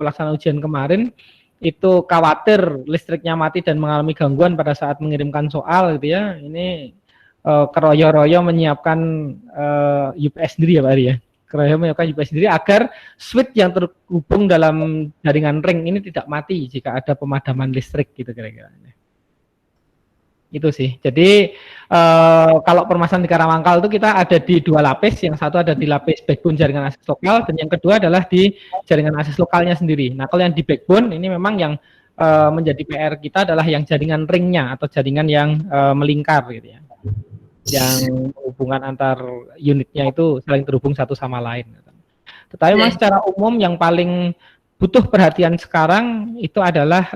pelaksanaan ujian kemarin itu khawatir listriknya mati dan mengalami gangguan pada saat mengirimkan soal gitu ya. Ini keroyo-royo menyiapkan UPS sendiri ya Pak Ari ya. Keroyo menyiapkan UPS sendiri agar switch yang terhubung dalam jaringan ring ini tidak mati jika ada pemadaman listrik gitu kira-kira. Itu sih. Jadi kalau permasalahan di Karangwangkal itu kita ada di dua lapis. Yang satu ada di lapis backbone jaringan akses lokal dan yang kedua adalah di jaringan akses lokalnya sendiri. Nah, kalau yang di backbone ini memang yang menjadi PR kita adalah yang jaringan ringnya atau jaringan yang melingkar gitu ya. Yang hubungan antar unitnya itu saling terhubung satu sama lain. Tetapi memang secara umum yang paling butuh perhatian sekarang itu adalah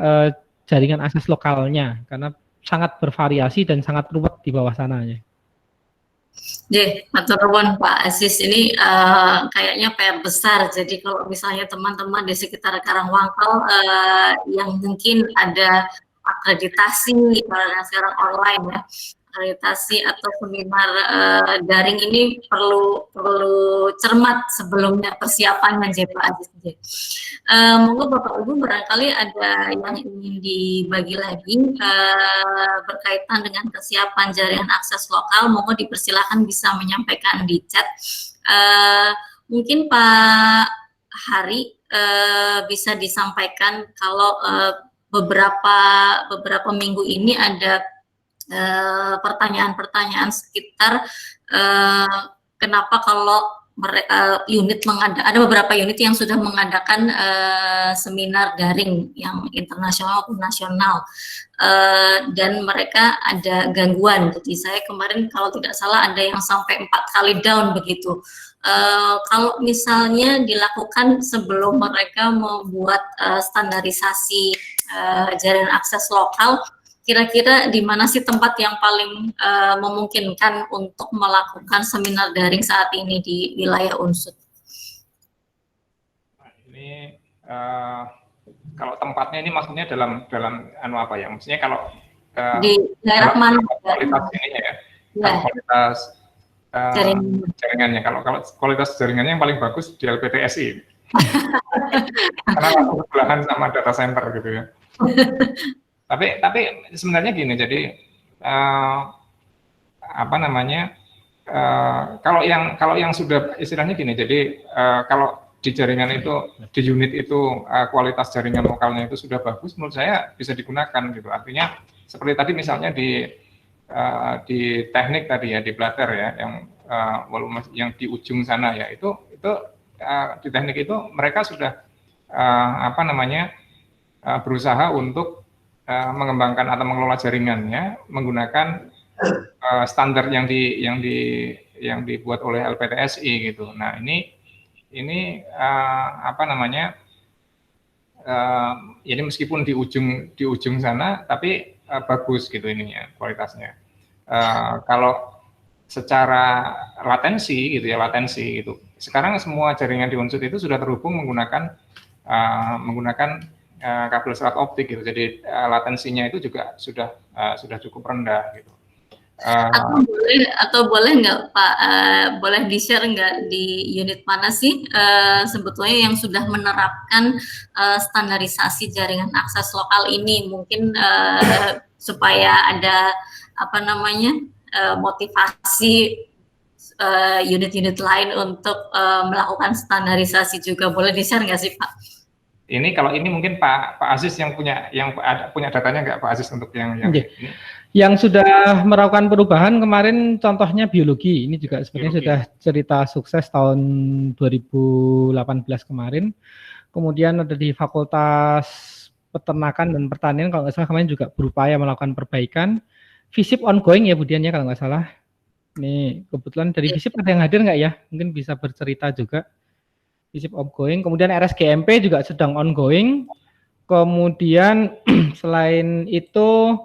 jaringan akses lokalnya karena sangat bervariasi dan sangat ruwet di bawah sananya. Matur nuwun Pak Aziz, ini kayaknya PR besar. Jadi kalau misalnya teman-teman di sekitar Karangwangkal yang mungkin ada akreditasi karena sekarang online ya, akreditasi atau seminar daring ini perlu cermat sebelumnya persiapannya Pak Aziz. Monggo Bapak Ibu barangkali ada yang ingin dibagi lagi berkaitan dengan kesiapan jaringan akses lokal, monggo dipersilakan bisa menyampaikan di chat. Mungkin Pak Hari bisa disampaikan kalau beberapa minggu ini ada pertanyaan-pertanyaan sekitar kenapa kalau ada beberapa unit yang sudah mengadakan seminar daring yang internasional maupun nasional, dan mereka ada gangguan. Jadi saya kemarin kalau tidak salah ada yang sampai 4 kali down begitu. Kalau misalnya dilakukan sebelum mereka membuat standarisasi jaringan akses lokal, kira-kira di mana sih tempat yang paling memungkinkan untuk melakukan seminar daring saat ini di wilayah Unsud? Ini kalau tempatnya ini maksudnya dalam anu apa ya? Maksudnya kalau di daerah mana? Kualitas ininya ya. Ya. Kualitas jaringannya. Kalau kualitas jaringannya yang paling bagus di LPTSI. Karena langsung sebelahan sama data center gitu ya. Tapi sebenarnya gini, jadi apa namanya, kalau yang sudah istilahnya gini, jadi kalau di jaringan itu, di unit itu kualitas jaringan lokalnya itu sudah bagus, menurut saya bisa digunakan gitu. Artinya seperti tadi misalnya di teknik tadi ya, di Blatter ya, yang di ujung sana ya, itu di teknik itu mereka sudah apa namanya, berusaha untuk mengembangkan atau mengelola jaringannya menggunakan standar yang dibuat oleh LPTSI gitu. Nah ini apa namanya, ini meskipun di ujung sana tapi bagus gitu ininya kualitasnya. Kalau secara latensi gitu. Sekarang semua jaringan di Unsud itu sudah terhubung menggunakan kabel serat optik gitu. Jadi latensinya itu juga sudah cukup rendah gitu. Atau boleh nggak Pak, boleh di-share nggak di unit mana sih sebetulnya yang sudah menerapkan standarisasi jaringan akses lokal ini? Mungkin supaya ada apa namanya, motivasi unit-unit lain untuk melakukan standarisasi juga. Boleh di-share nggak sih Pak? Ini kalau ini mungkin Pak Aziz yang punya datanya nggak Pak Aziz untuk yang okay. Ini? Yang sudah melakukan perubahan kemarin contohnya biologi, ini juga sebenarnya sudah cerita sukses tahun 2018 kemarin. Kemudian ada di Fakultas Peternakan dan Pertanian kalau nggak salah kemarin juga berupaya melakukan perbaikan. FISIP ongoing ya Budian ya kalau nggak salah. Ini kebetulan dari FISIP ada yang hadir nggak ya? Mungkin bisa bercerita juga. FISIP ongoing. Kemudian RSGMP juga sedang ongoing. Kemudian selain itu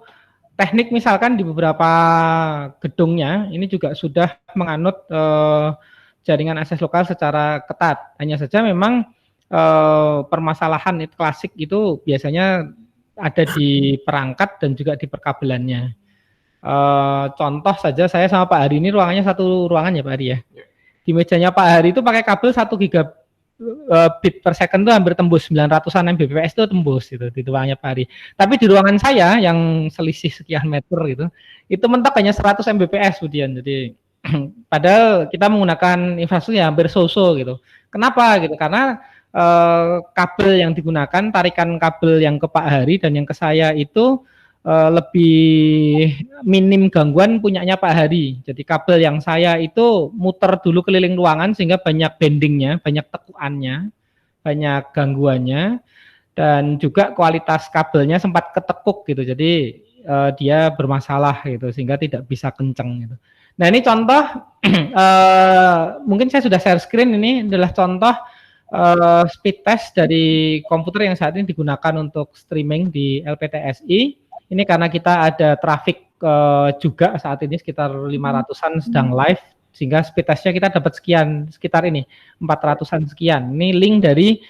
teknik misalkan di beberapa gedungnya ini juga sudah menganut jaringan akses lokal secara ketat. Hanya saja memang permasalahan itu klasik itu biasanya ada di perangkat dan juga di perkabelannya. Contoh saja saya sama Pak Hari ini ruangannya satu ruangan ya Pak Hari ya. Di mejanya Pak Hari itu pakai kabel 1 gigabit per second itu hampir tembus 900-an Mbps itu tembus gitu di ruangannya Pak Hari. Tapi di ruangan saya yang selisih sekian meter gitu, itu mentok hanya 100 Mbps Budian. Jadi padahal kita menggunakan infrastruktur yang hampir so-so gitu. Kenapa gitu? Karena kabel yang digunakan, tarikan kabel yang ke Pak Hari dan yang ke saya itu lebih minim gangguan punyanya Pak Hari. Jadi kabel yang saya itu muter dulu keliling ruangan sehingga banyak bendingnya, banyak tekuannya, banyak gangguannya, dan juga kualitas kabelnya sempat ketekuk gitu. Jadi dia bermasalah gitu sehingga tidak bisa kenceng gitu. Nah ini contoh, mungkin saya sudah share screen, ini adalah contoh speed test dari komputer yang saat ini digunakan untuk streaming di LPTSI. Ini karena kita ada traffic juga saat ini sekitar 500-an sedang live, sehingga speed testnya kita dapat sekian, sekitar ini 400-an sekian. Ini link dari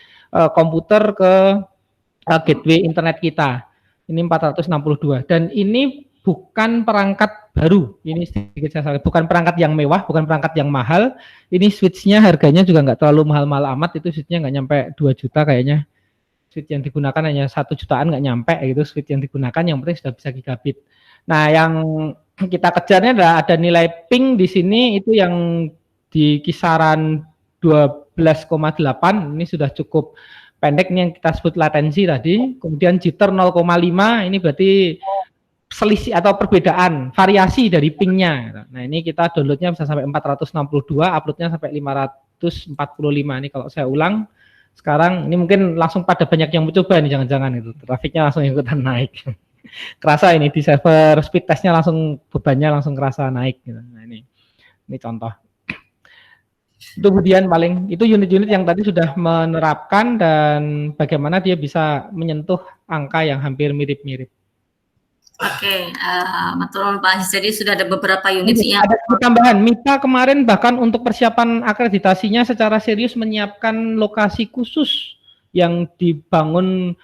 komputer ke gateway internet kita. Ini 462 dan ini bukan perangkat baru. Ini sedikit saya salah, bukan perangkat yang mewah, bukan perangkat yang mahal. Ini switch-nya harganya juga nggak terlalu mahal-mahal amat, itu switch-nya nggak nyampe 2 juta kayaknya. Switch yang digunakan hanya 1 jutaan, nggak nyampe gitu switch yang digunakan, yang penting sudah bisa gigabit. Nah yang kita kejarnya adalah ada nilai ping di sini itu yang di kisaran 12,8, ini sudah cukup pendek, ini yang kita sebut latensi tadi. Kemudian jitter 0,5, ini berarti selisih atau perbedaan variasi dari pingnya. Nah ini kita downloadnya bisa sampai 462, uploadnya sampai 145. Ini kalau saya ulang sekarang, ini mungkin langsung pada banyak yang mencoba nih, jangan-jangan itu trafiknya langsung ikutan naik. Kerasa ini di server speed testnya langsung bebannya langsung kerasa naik gitu. Nah ini contoh. Itu kemudian paling itu unit-unit yang tadi sudah menerapkan dan bagaimana dia bisa menyentuh angka yang hampir mirip-mirip. Oke, matur Pak Aziz. Jadi sudah ada beberapa unit yang ada tambahan. MIPA kemarin bahkan untuk persiapan akreditasinya secara serius menyiapkan lokasi khusus yang dibangun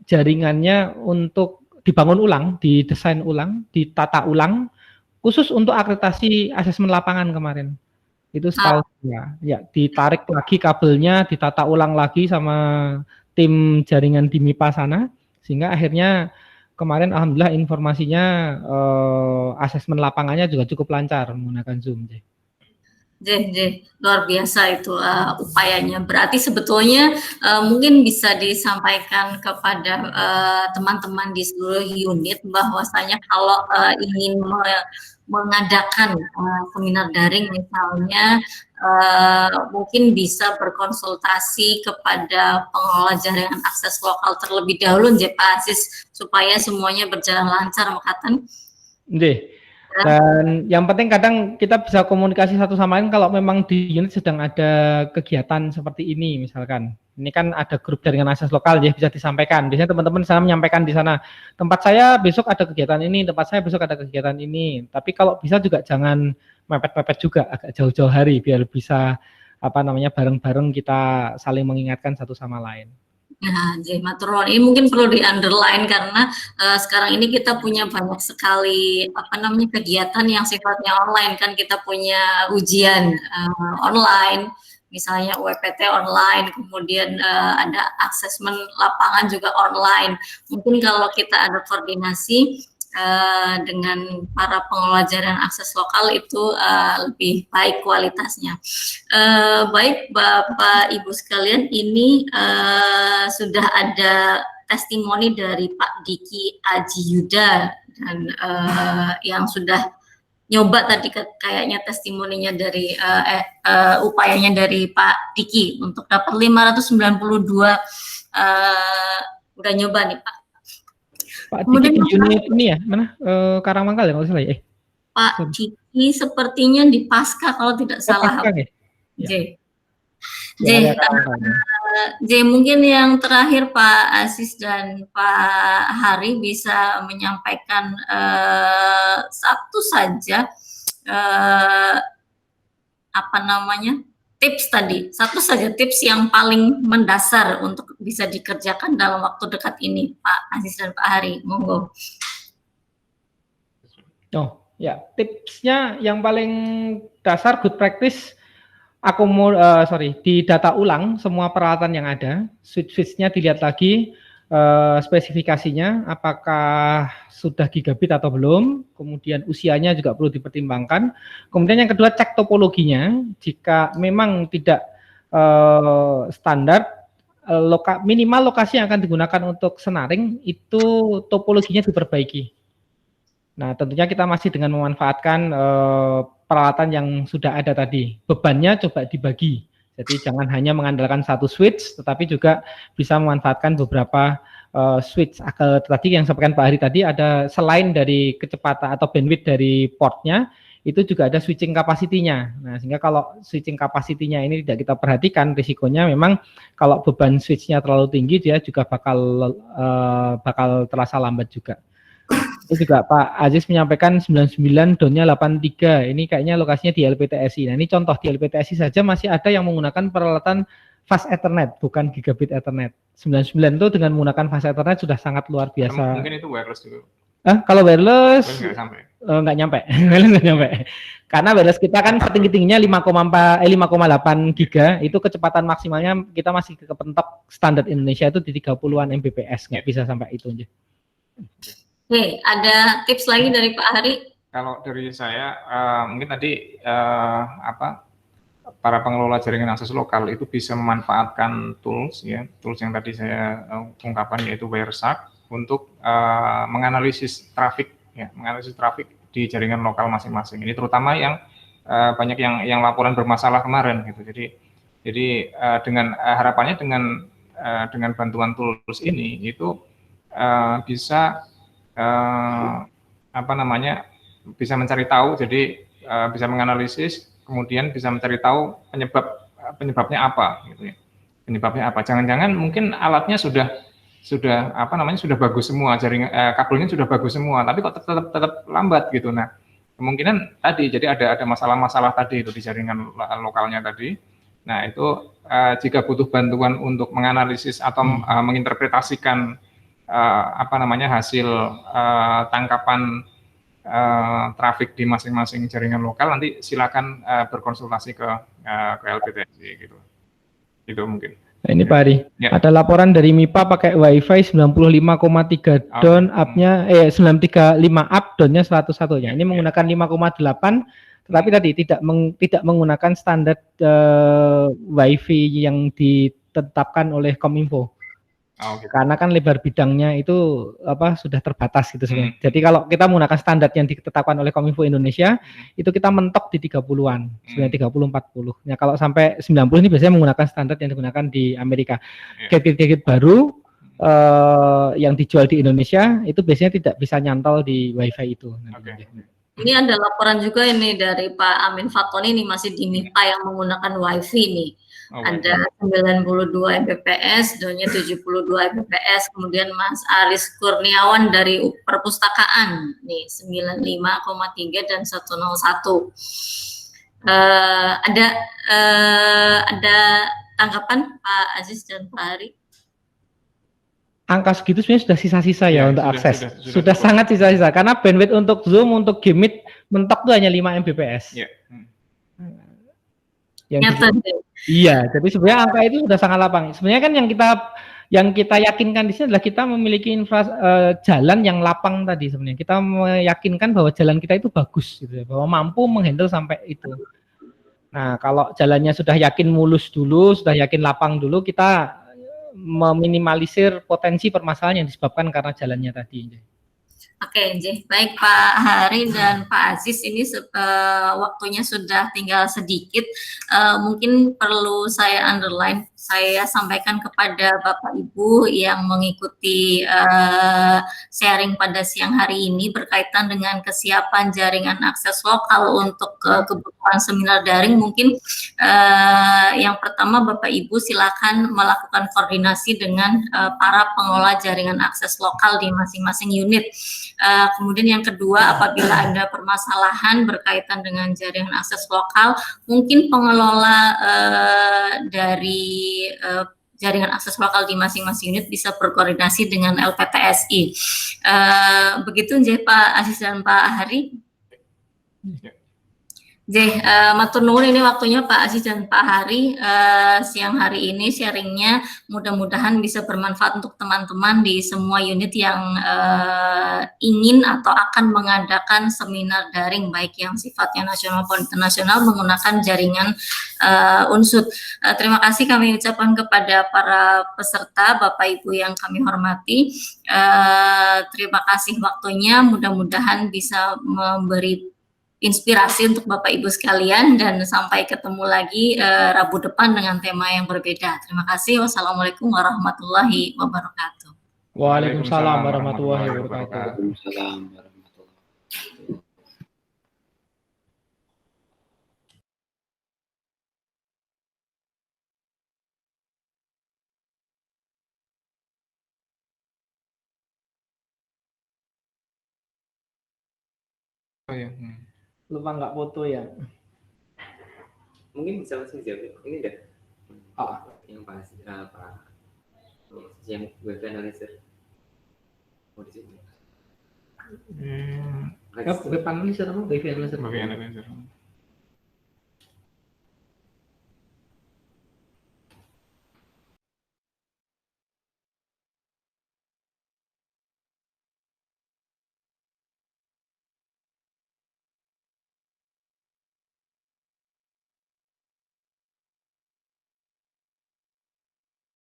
jaringannya untuk dibangun ulang, didesain ulang, ditata ulang khusus untuk akreditasi asesmen lapangan kemarin. Itu setahu ya ditarik lagi kabelnya, ditata ulang lagi sama tim jaringan di MIPA sana, sehingga akhirnya kemarin alhamdulillah informasinya asesmen lapangannya juga cukup lancar menggunakan Zoom. Luar biasa itu upayanya. Berarti sebetulnya mungkin bisa disampaikan kepada teman-teman di seluruh unit bahwasanya kalau ingin mengadakan seminar daring misalnya, mungkin bisa berkonsultasi kepada pengelola jaringan akses lokal terlebih dahulu, Pak Aziz, supaya semuanya berjalan lancar, makatan. Dan yang penting kadang kita bisa komunikasi satu sama lain kalau memang di unit sedang ada kegiatan seperti ini misalkan. Ini kan ada grup jaringan akses lokal ya, bisa disampaikan. Biasanya teman-teman sana menyampaikan di sana, tempat saya besok ada kegiatan ini, tempat saya besok ada kegiatan ini. Tapi kalau bisa juga jangan mepet-mepet juga, agak jauh-jauh hari biar bisa bareng-bareng kita saling mengingatkan satu sama lain. Nah, matur ini mungkin perlu di-underline karena sekarang ini kita punya banyak sekali kegiatan yang sifatnya online kan. Kita punya ujian online, misalnya UPT online, kemudian ada asesmen lapangan juga online. Mungkin kalau kita ada koordinasi dengan para pengelola jaringan akses lokal itu lebih baik kualitasnya. Baik Bapak Ibu sekalian, ini sudah ada testimoni dari Pak Diki Aji Yuda dan yang sudah nyoba tadi kayaknya testimoninya dari upayanya dari Pak Diki untuk dapat 592 udah nyoba nih Pak. Pak Diki unit ini ya, mana? Karangmangkal ya kalau salah ya? Pak Diki sepertinya di Pasca kalau tidak salah. Mungkin yang terakhir Pak Aziz dan Pak Hari bisa menyampaikan satu saja tips tadi, satu saja tips yang paling mendasar untuk bisa dikerjakan dalam waktu dekat ini, Pak Aziz dan Pak Hari, monggo. Oh ya, tipsnya yang paling dasar good practice, didata ulang semua peralatan yang ada, switch-switchnya dilihat lagi, spesifikasinya apakah sudah gigabit atau belum, kemudian usianya juga perlu dipertimbangkan. Kemudian yang kedua, cek topologinya, jika memang tidak standar, minimal lokasi yang akan digunakan untuk senaring itu topologinya diperbaiki. Nah tentunya kita masih dengan memanfaatkan peralatan yang sudah ada tadi, bebannya coba dibagi. Jadi jangan hanya mengandalkan satu switch, tetapi juga bisa memanfaatkan beberapa switch. Tadi yang sampaikan Pak Hari tadi, ada selain dari kecepatan atau bandwidth dari portnya, itu juga ada switching capacity-nya. Nah, sehingga kalau switching capacity-nya ini tidak kita perhatikan, risikonya memang kalau beban switch-nya terlalu tinggi, dia juga bakal terasa lambat juga. Itu juga Pak Aziz menyampaikan 99 DON-nya 83. Ini kayaknya lokasinya di LPTSI. Nah, ini contoh di LPTSI saja masih ada yang menggunakan peralatan fast Ethernet, bukan gigabit Ethernet. 99 itu dengan menggunakan fast Ethernet sudah sangat luar biasa. Mungkin itu wireless juga. Kalau wireless nggak nyampe. Nggak nyampe. Karena wireless kita kan setinggi-tingginya 5,8 giga, itu kecepatan maksimalnya kita masih kepentok standar Indonesia itu di 30-an Mbps, nggak bisa sampai itu aja. Oke, ada tips lagi dari Pak Hari? Kalau dari saya, mungkin tadi para pengelola jaringan akses lokal itu bisa memanfaatkan tools yang tadi saya ungkapkan, yaitu Wireshark untuk menganalisis traffic di jaringan lokal masing-masing. Ini terutama yang banyak yang laporan bermasalah kemarin gitu. Jadi dengan harapannya dengan bantuan tools ini itu bisa bisa mencari tahu, jadi bisa menganalisis, kemudian bisa mencari tahu penyebabnya apa gitu ya. Penyebabnya apa? Jangan-jangan mungkin alatnya sudah bagus semua, jaringan kabelnya sudah bagus semua, tapi kok tetap lambat gitu. Nah, kemungkinan tadi jadi ada masalah-masalah tadi itu di jaringan lokalnya tadi. Nah, itu jika butuh bantuan untuk menganalisis atau menginterpretasikan hasil tangkapan trafik di masing-masing jaringan lokal, nanti silakan berkonsultasi ke LPTSI gitu. Itu mungkin. Nah, ini Pak Ari, ada laporan dari MIPA pakai WiFi 95,3 down, up-nya 935 up, down-nya 101-nya. Ini menggunakan 5,8, tetapi tadi tidak menggunakan standar WiFi yang ditetapkan oleh Kominfo. Karena kan lebar bidangnya itu sudah terbatas gitu sebenarnya. Jadi kalau kita menggunakan standar yang ditetapkan oleh Kominfo Indonesia, itu kita mentok di 30-an, sebenarnya 30-40. Nah, kalau sampai 90 ini biasanya menggunakan standar yang digunakan di Amerika. Gadget-gadget baru yang dijual di Indonesia itu biasanya tidak bisa nyantol di WiFi itu. Ini ada laporan juga ini dari Pak Amin Fatoni, ini masih di MIPA yang menggunakan WiFi nih. Ada 92 Mbps, downnya 72 Mbps, kemudian Mas Aris Kurniawan dari Perpustakaan nih 95,3 dan 101. Ada tanggapan Pak Aziz dan Pak Hari? Angka segitu sebenarnya sudah sisa-sisa ya untuk akses. Sudah sangat sisa-sisa karena bandwidth untuk Zoom, untuk Gmeet mentok tuh hanya 5 Mbps. Iya, jadi sebenarnya angka itu sudah sangat lapang. Sebenarnya kan yang kita yakinkan di sini adalah kita memiliki jalan yang lapang tadi sebenarnya. Kita meyakinkan bahwa jalan kita itu bagus gitu ya, bahwa mampu menghandle sampai itu. Nah, kalau jalannya sudah yakin mulus dulu, sudah yakin lapang dulu, kita meminimalisir potensi permasalahan yang disebabkan karena jalannya tadi. Oke, baik Pak Hari dan Pak Aziz, ini waktunya sudah tinggal sedikit. Mungkin perlu saya underline, saya sampaikan kepada Bapak Ibu yang mengikuti sharing pada siang hari ini berkaitan dengan kesiapan jaringan akses lokal untuk kebutuhan seminar daring. Mungkin yang pertama Bapak Ibu silakan melakukan koordinasi dengan para pengelola jaringan akses lokal di masing-masing unit. Kemudian yang kedua, apabila ada permasalahan berkaitan dengan jaringan akses lokal, mungkin pengelola dari jaringan akses lokal di masing-masing unit bisa berkoordinasi dengan LPTSI. Begitu Pak Aziz dan Pak Hari. Matur nuwun, ini waktunya Pak Aziz dan Pak Hari siang hari ini sharingnya, mudah-mudahan bisa bermanfaat untuk teman-teman di semua unit yang ingin atau akan mengadakan seminar daring baik yang sifatnya nasional maupun internasional menggunakan jaringan Unsud. Terima kasih kami ucapkan kepada para peserta, Bapak Ibu yang kami hormati. Terima kasih waktunya, mudah-mudahan bisa memberi inspirasi untuk Bapak Ibu sekalian, dan sampai ketemu lagi Rabu depan dengan tema yang berbeda. Terima kasih. Wassalamualaikum warahmatullahi wabarakatuh. Waalaikumsalam warahmatullahi wabarakatuh. Waalaikumsalam warahmatullahi wabarakatuh. Lupa nggak foto ya. Mungkin bisa langsung jawab. Ini udah yang Pak yang web analyzer. Oh, di sini. Web analyzer apa? Web analyzer. Web analyzer.